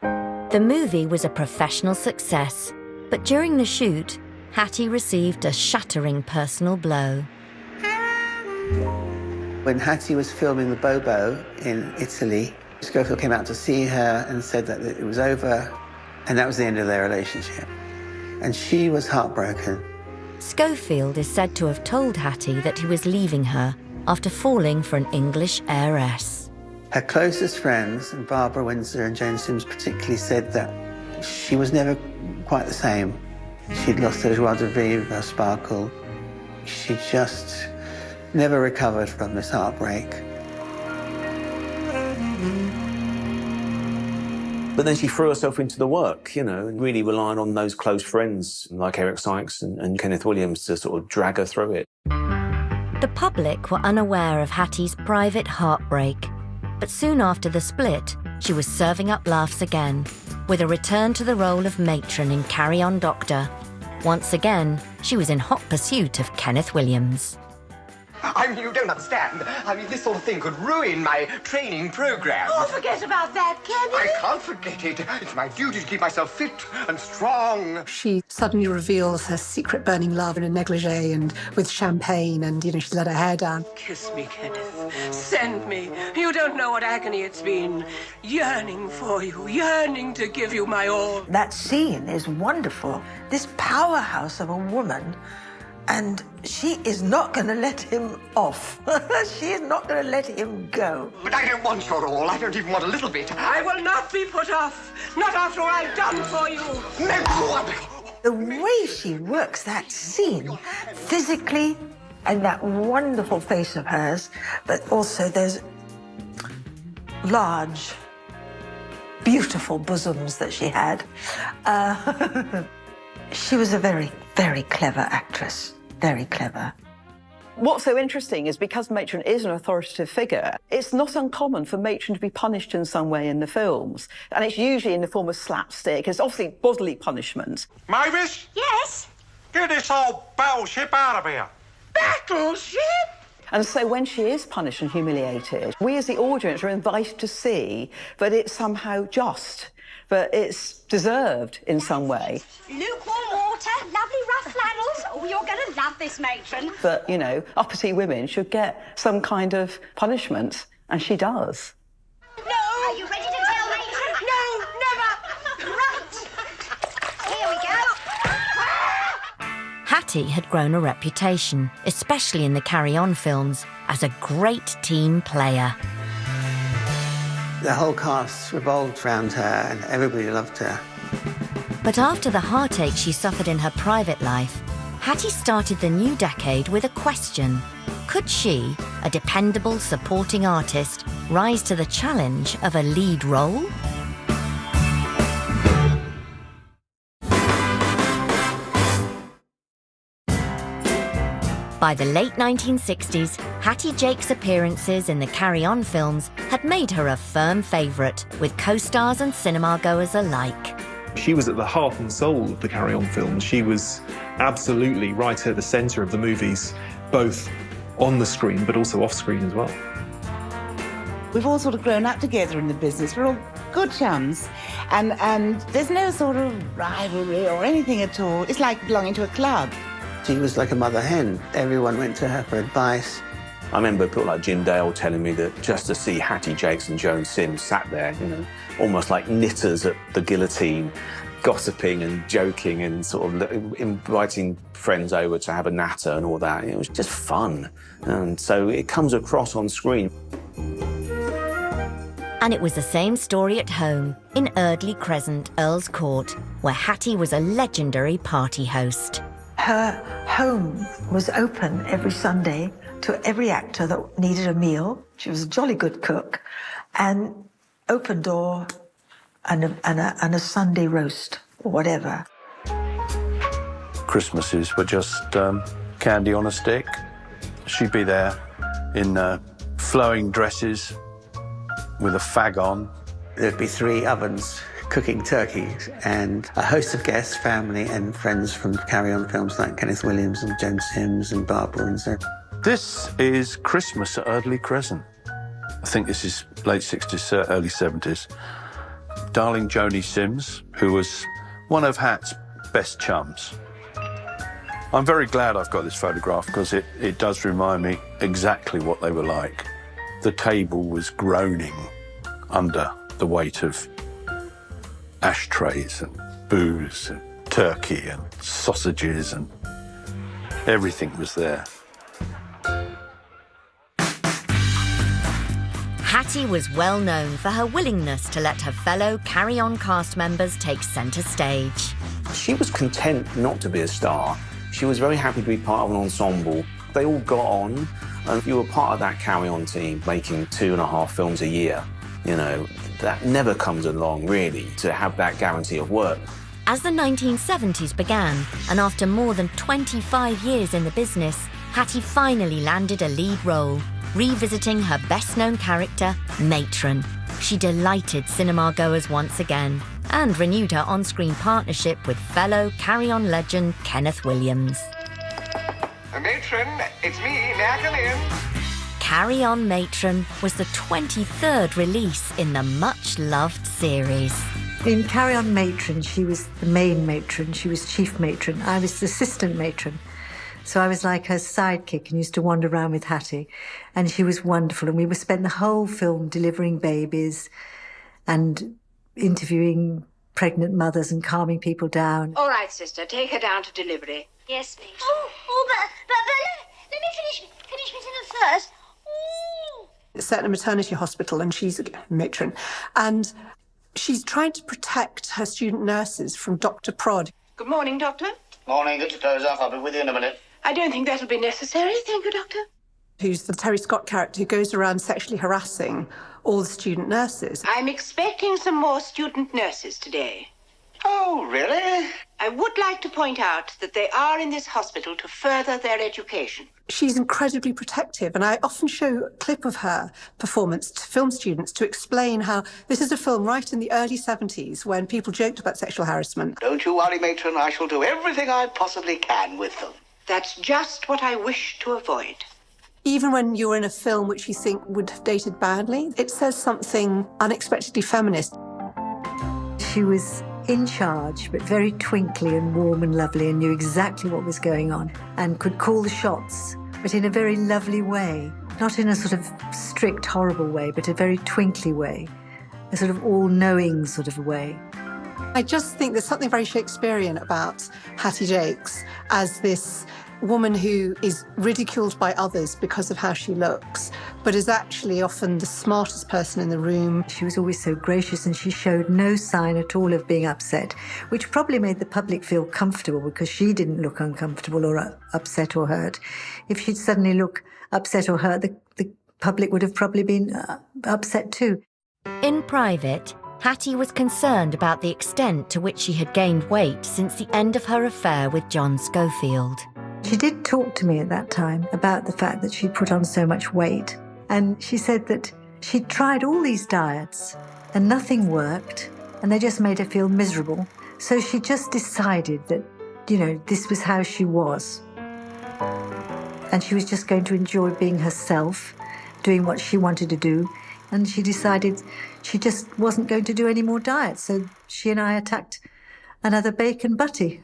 The movie was a professional success, but during the shoot, Hattie received a shattering personal blow. When Hattie was filming The Bobo in Italy, Schofield came out to see her and said that it was over, and that was the end of their relationship. And she was heartbroken. Schofield is said to have told Hattie that he was leaving her after falling for an English heiress. Her closest friends, Barbara Windsor and Jane Sims particularly, said that she was never quite the same. She'd lost her joie de vivre, her sparkle. She just never recovered from this heartbreak. But then she threw herself into the work, you know, and really relying on those close friends like Eric Sykes and Kenneth Williams to sort of drag her through it. The public were unaware of Hattie's private heartbreak, but soon after the split, she was serving up laughs again, with a return to the role of matron in Carry On Doctor. Once again, she was in hot pursuit of Kenneth Williams. I mean, you don't understand. I mean, this sort of thing could ruin my training program. Oh, forget about that, Kenny. I can't forget it. It's my duty to keep myself fit and strong. She suddenly reveals her secret burning love in a negligee and with champagne, and, she let her hair down. Kiss me, Kenneth. Send me. You don't know what agony it's been. Yearning for you, yearning to give you my all. That scene is wonderful. This powerhouse of a woman, and she is not going to let him off. She is not going to let him go. But I don't want your all. I don't even want a little bit. I will not be put off. Not after all I've done for you. The way she works that scene, physically, and that wonderful face of hers, but also those large, beautiful bosoms that she had. She was a very, very clever actress. Very clever. What's so interesting is because matron is an authoritative figure, it's not uncommon for matron to be punished in some way in the films. And it's usually in the form of slapstick. It's obviously bodily punishment. Mavis? Yes? Get this old battleship out of here. Battleship? And so when she is punished and humiliated, we as the audience are invited to see that it's somehow just, that it's deserved in some way. Lukewarm water, lovely rough flannels. Oh, you're going to love this, matron. That, uppity women should get some kind of punishment, and she does. No! Are you ready to tell, matron? No, never! Right. Here we go. Hattie had grown a reputation, especially in the Carry On films, as a great team player. The whole cast revolved around her and everybody loved her. But after the heartache she suffered in her private life, Hattie started the new decade with a question. Could she, a dependable supporting artist, rise to the challenge of a lead role? By the late 1960s, Hattie Jacques' appearances in the Carry On films had made her a firm favourite, with co-stars and cinema-goers alike. She was at the heart and soul of the Carry On films. She was absolutely right at the centre of the movies, both on the screen but also off screen as well. We've all sort of grown up together in the business. We're all good chums. And there's no sort of rivalry or anything at all. It's like belonging to a club. She was like a mother hen. Everyone went to her for advice. I remember people like Jim Dale telling me that just to see Hattie Jacques and Joan Sims sat there, you know, almost like knitters at the guillotine, gossiping and joking and sort of inviting friends over to have a natter and all that. It was just fun. And so it comes across on screen. And it was the same story at home, in Eardley Crescent, Earl's Court, where Hattie was a legendary party host. Her home was open every Sunday to every actor that needed a meal. She was a jolly good cook, and open door and a Sunday roast or whatever. Christmases were just candy on a stick. She'd be there in flowing dresses with a fag on. There'd be 3 ovens cooking turkeys and a host of guests, family and friends from Carry On films like Kenneth Williams and Joan Sims and Barbara and so. This is Christmas at Eardley Crescent. I think this is late 60s, early 70s. Darling Joni Sims, who was one of Hat's best chums. I'm very glad I've got this photograph because it does remind me exactly what they were like. The table was groaning under the weight of ashtrays and booze and turkey and sausages, and everything was there. Hattie was well known for her willingness to let her fellow Carry On cast members take centre stage. She was content not to be a star. She was very happy to be part of an ensemble. They all got on, and if you were part of that Carry On team, making 2.5 films a year, you know, that never comes along, really, to have that guarantee of work. As the 1970s began, and after more than 25 years in the business, Hattie finally landed a lead role, revisiting her best-known character, Matron. She delighted cinema-goers once again, and renewed her on-screen partnership with fellow Carry On legend Kenneth Williams. Matron, it's me. May I come in? Carry On Matron was the 23rd release in the much-loved series. In Carry On Matron, she was the main matron. She was chief matron. I was the assistant matron. So I was like her sidekick and used to wander around with Hattie. And she was wonderful. And we would spend the whole film delivering babies and interviewing pregnant mothers and calming people down. All right, sister, take her down to delivery. Yes, please. But let me finish it first. Set in a maternity hospital, and she's a matron. And she's trying to protect her student nurses from Dr. Prod. Good morning, Doctor. Morning, good to close off. I'll be with you in a minute. I don't think that'll be necessary. Thank you, Doctor. Who's the Terry Scott character who goes around sexually harassing all the student nurses. I'm expecting some more student nurses today. Oh, really? I would like to point out that they are in this hospital to further their education. She's incredibly protective, and I often show a clip of her performance to film students to explain how this is a film right in the early 70s when people joked about sexual harassment. Don't you worry, matron. I shall do everything I possibly can with them. That's just what I wish to avoid. Even when you're in a film which you think would have dated badly, it says something unexpectedly feminist. She was in charge, but very twinkly and warm and lovely, and knew exactly what was going on and could call the shots, but in a very lovely way. Not in a sort of strict, horrible way, but a very twinkly way, a sort of all-knowing sort of way. I just think there's something very Shakespearean about Hattie Jacques as this woman who is ridiculed by others because of how she looks, but is actually often the smartest person in the room. She was always so gracious, and she showed no sign at all of being upset, which probably made the public feel comfortable because she didn't look uncomfortable or upset or hurt. If she'd suddenly look upset or hurt, the public would have probably been upset too. In private, Hattie was concerned about the extent to which she had gained weight since the end of her affair with John Schofield. She did talk to me at that time about the fact that she'd put on so much weight. And she said that she'd tried all these diets and nothing worked, and they just made her feel miserable. So she just decided that, this was how she was. And she was just going to enjoy being herself, doing what she wanted to do. And she decided she just wasn't going to do any more diets. So she and I attacked another bacon butty.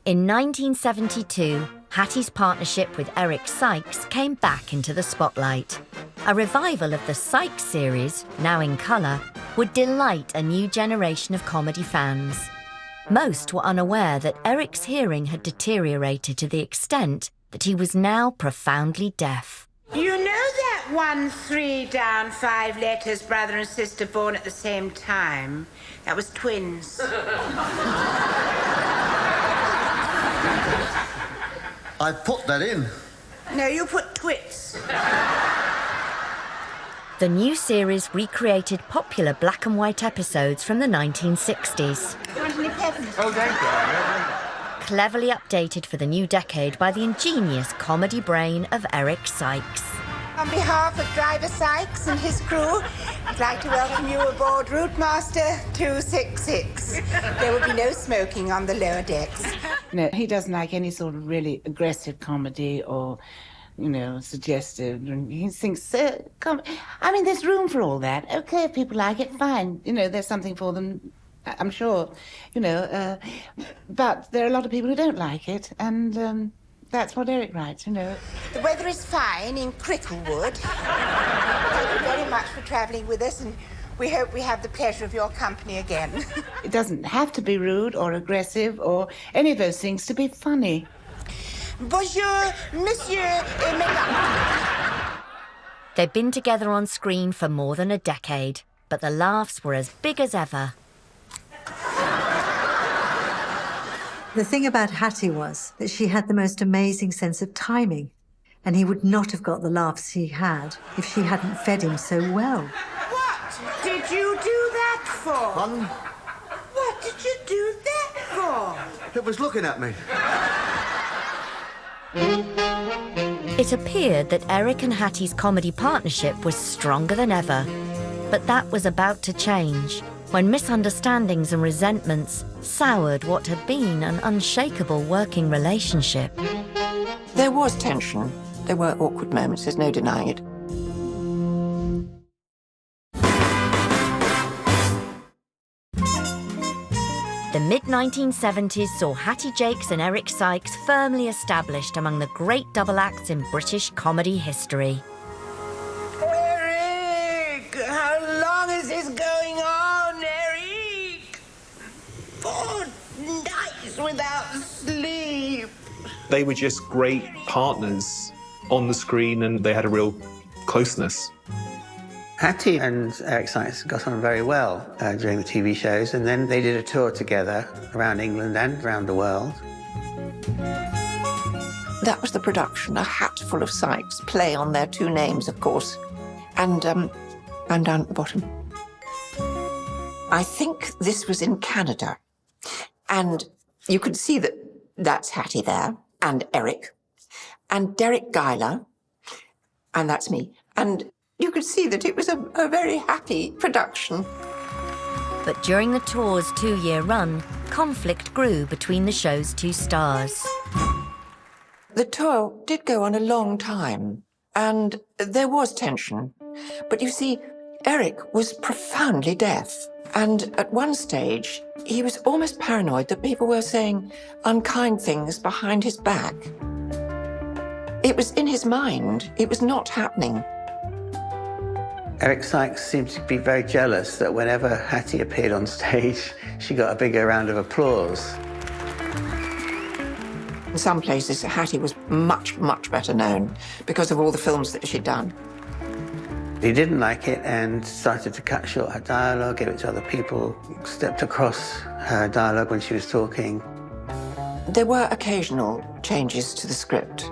In 1972, Hattie's partnership with Eric Sykes came back into the spotlight. A revival of the Sykes series, now in colour, would delight a new generation of comedy fans. Most were unaware that Eric's hearing had deteriorated to the extent that he was now profoundly deaf. You know that 1 3 down 5 letters, brother and sister born at the same time? That was twins. I put that in. No, you put twits. The new series recreated popular black and white episodes from the 1960s. Oh, thank you. Cleverly updated for the new decade by the ingenious comedy brain of Eric Sykes. On behalf of Driver Sykes and his crew, I'd like to welcome you aboard Route Master 266. There will be no smoking on the lower decks. No, he doesn't like any sort of really aggressive comedy or, suggestive. And he thinks, there's room for all that. Okay, if people like it, fine. There's something for them, I'm sure. But there are a lot of people who don't like it, and that's what Eric writes, The weather is fine in Cricklewood. Thank you very much for travelling with us, and we hope we have the pleasure of your company again. It doesn't have to be rude or aggressive or any of those things to be funny. Bonjour, monsieur et madame. They'd been together on screen for more than a decade, but the laughs were as big as ever. The thing about Hattie was that she had the most amazing sense of timing, and he would not have got the laughs he had if she hadn't fed him so well. What did you do that for? Pardon? What did you do that for? It was looking at me. It appeared that Eric and Hattie's comedy partnership was stronger than ever, but that was about to change when misunderstandings and resentments soured what had been an unshakable working relationship. There was tension. There were awkward moments, there's no denying it. The mid-1970s saw Hattie Jacques and Eric Sykes firmly established among the great double acts in British comedy history. Eric! How long is this going on, Eric? 4 nights without sleep. They were just great partners on the screen, and they had a real closeness. Hattie and Eric Sykes got on very well during the TV shows, and then they did a tour together around England and around the world. That was the production, a hat full of Sykes, play on their 2 names, of course. And I'm down at the bottom. I think this was in Canada. And you could see that that's Hattie there, and Eric, and Derek Guyler, and that's me. And you could see that it was a very happy production. But during the tour's 2-year run, conflict grew between the show's 2 stars. The tour did go on a long time, and there was tension. But you see, Eric was profoundly deaf. And at one stage, he was almost paranoid that people were saying unkind things behind his back. It was in his mind. It was not happening. Eric Sykes seemed to be very jealous that whenever Hattie appeared on stage, she got a bigger round of applause. In some places, Hattie was much, much better known because of all the films that she'd done. He didn't like it and started to cut short her dialogue, gave it to other people, stepped across her dialogue when she was talking. There were occasional changes to the script,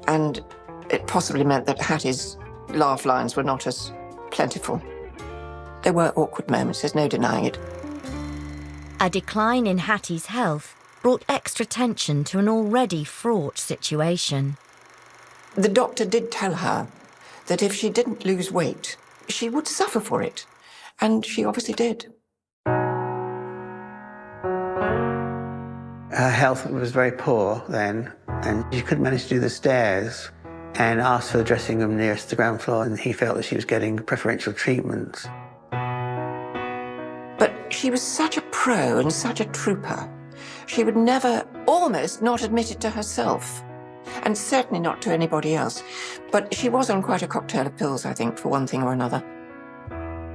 and it possibly meant that Hattie's laugh lines were not as plentiful. There were awkward moments, there's no denying it. A decline in Hattie's health brought extra tension to an already fraught situation. The doctor did tell her that if she didn't lose weight, she would suffer for it. And she obviously did. Her health was very poor then, and she couldn't manage to do the stairs, and asked for the dressing room nearest the ground floor, and he felt that she was getting preferential treatment. But she was such a pro and such a trooper. She would never, almost not admit it to herself, and certainly not to anybody else. But she was on quite a cocktail of pills, I think, for one thing or another.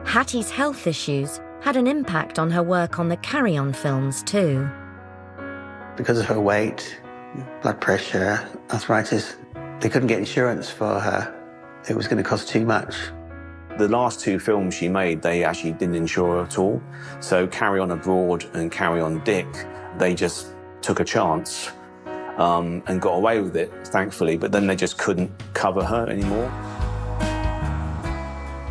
Hattie's health issues had an impact on her work on the Carry On films too. Because of her weight, blood pressure, arthritis, they couldn't get insurance for her. It was going to cost too much. The last two films she made, they actually didn't insure her at all. So Carry On Abroad and Carry On Dick, they just took a chance and got away with it, thankfully, but then they just couldn't cover her anymore.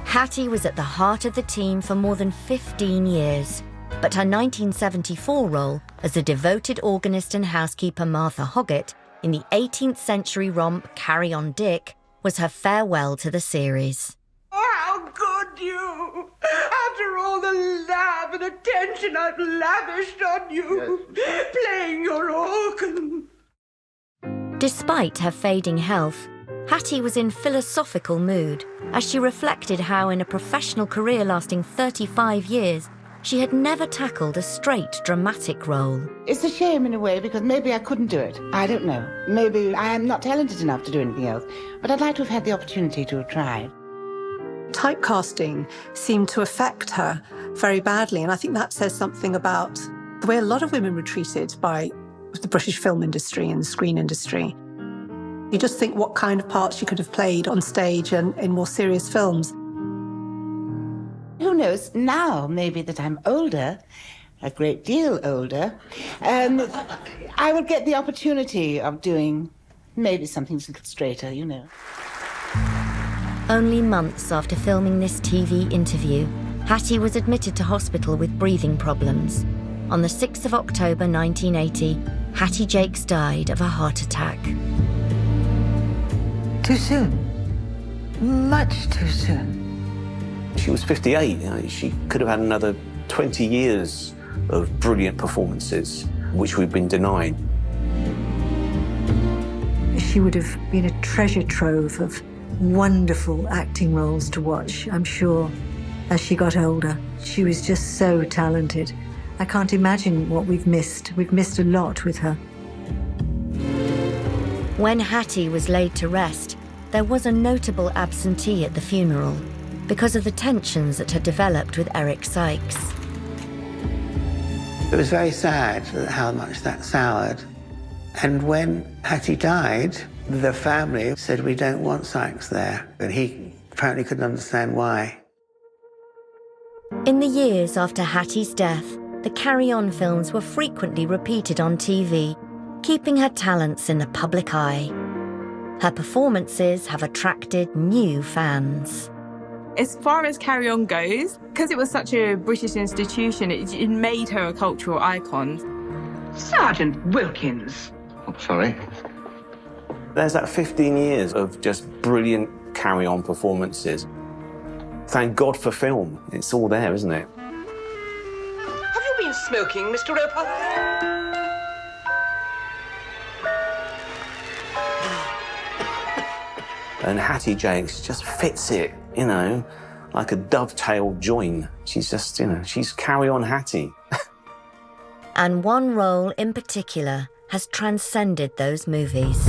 Hattie was at the heart of the team for more than 15 years, but her 1974 role as the devoted organist and housekeeper Martha Hoggett in the 18th century romp Carry On Dick was her farewell to the series. Oh, how could you? After all the love and attention I've lavished on you, playing your organ. Despite her fading health, Hattie was in philosophical mood as she reflected how in a professional career lasting 35 years, she had never tackled a straight dramatic role. It's a shame in a way because maybe I couldn't do it. I don't know. Maybe I am not talented enough to do anything else, but I'd like to have had the opportunity to have tried. Typecasting seemed to affect her very badly, and I think that says something about the way a lot of women were treated by the British film industry and the screen industry. You just think what kind of parts she could have played on stage and in more serious films. Who knows, now maybe that I'm older, a great deal older, I will get the opportunity of doing maybe something a little straighter, you know. Only months after filming this TV interview, Hattie was admitted to hospital with breathing problems. On the 6th of October 1980, Hattie Jacques died of a heart attack. Too soon. Much too soon. She was 58, you know, she could have had another 20 years of brilliant performances, which we've been denied. She would have been a treasure trove of wonderful acting roles to watch, I'm sure, as she got older. She was just so talented. I can't imagine what we've missed. We've missed a lot with her. When Hattie was laid to rest, there was a notable absentee at the funeral because of the tensions that had developed with Eric Sykes. It was very sad how much that soured. And when Hattie died, the family said, we don't want Sykes there. And he apparently couldn't understand why. In the years after Hattie's death, the Carry On films were frequently repeated on TV, keeping her talents in the public eye. Her performances have attracted new fans. As far as Carry On goes, because it was such a British institution, it made her a cultural icon. Sergeant Wilkins. Oh, sorry. There's that 15 years of just brilliant Carry On performances. Thank God for film. It's all there, isn't it? Have you been smoking, Mr. Roper? And Hattie Jacques just fits it, you know, like a dovetailed join. She's just, you know, she's Carry On Hattie. And one role in particular has transcended those movies.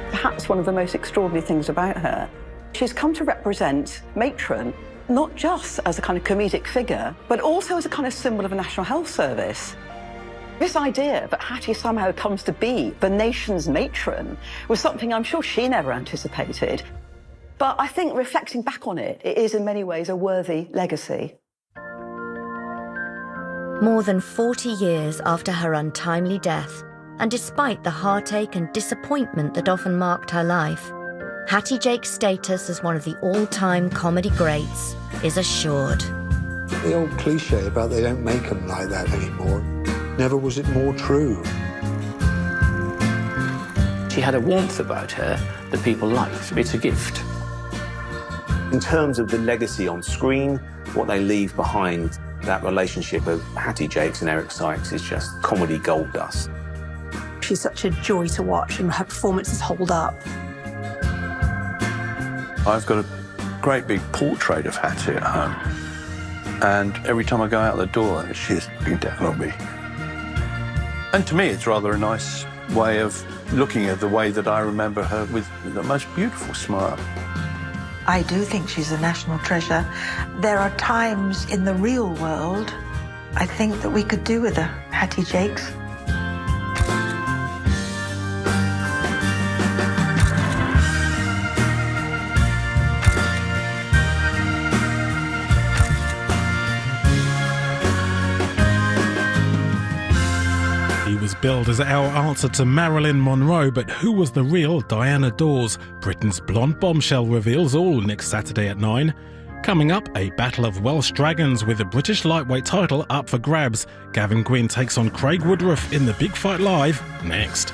Perhaps one of the most extraordinary things about her, she's come to represent matron, not just as a kind of comedic figure, but also as a kind of symbol of a National Health Service. This idea that Hattie somehow comes to be the nation's matron was something I'm sure she never anticipated. But I think reflecting back on it, it is in many ways a worthy legacy. More than 40 years after her untimely death, and despite the heartache and disappointment that often marked her life, Hattie Jacques' status as one of the all-time comedy greats is assured. The old cliche about they don't make them like that anymore. Never was it more true. She had a warmth about her that people liked. It's a gift. In terms of the legacy on screen, what they leave behind, that relationship of Hattie Jacques and Eric Sykes is just comedy gold dust. She's such a joy to watch and her performances hold up. I've got a great big portrait of Hattie at home. And every time I go out the door, she's looking down on me. And to me, it's rather a nice way of looking at the way that I remember her, with the most beautiful smile. I do think she's a national treasure. There are times in the real world I think that we could do with a Hattie Jacques. He was billed as our answer to Marilyn Monroe, but who was the real Diana Dawes? Britain's blonde bombshell reveals all next Saturday at 9. Coming up, a battle of Welsh dragons with the British lightweight title up for grabs. Gavin Gwynne takes on Craig Woodruff in the Big Fight Live next.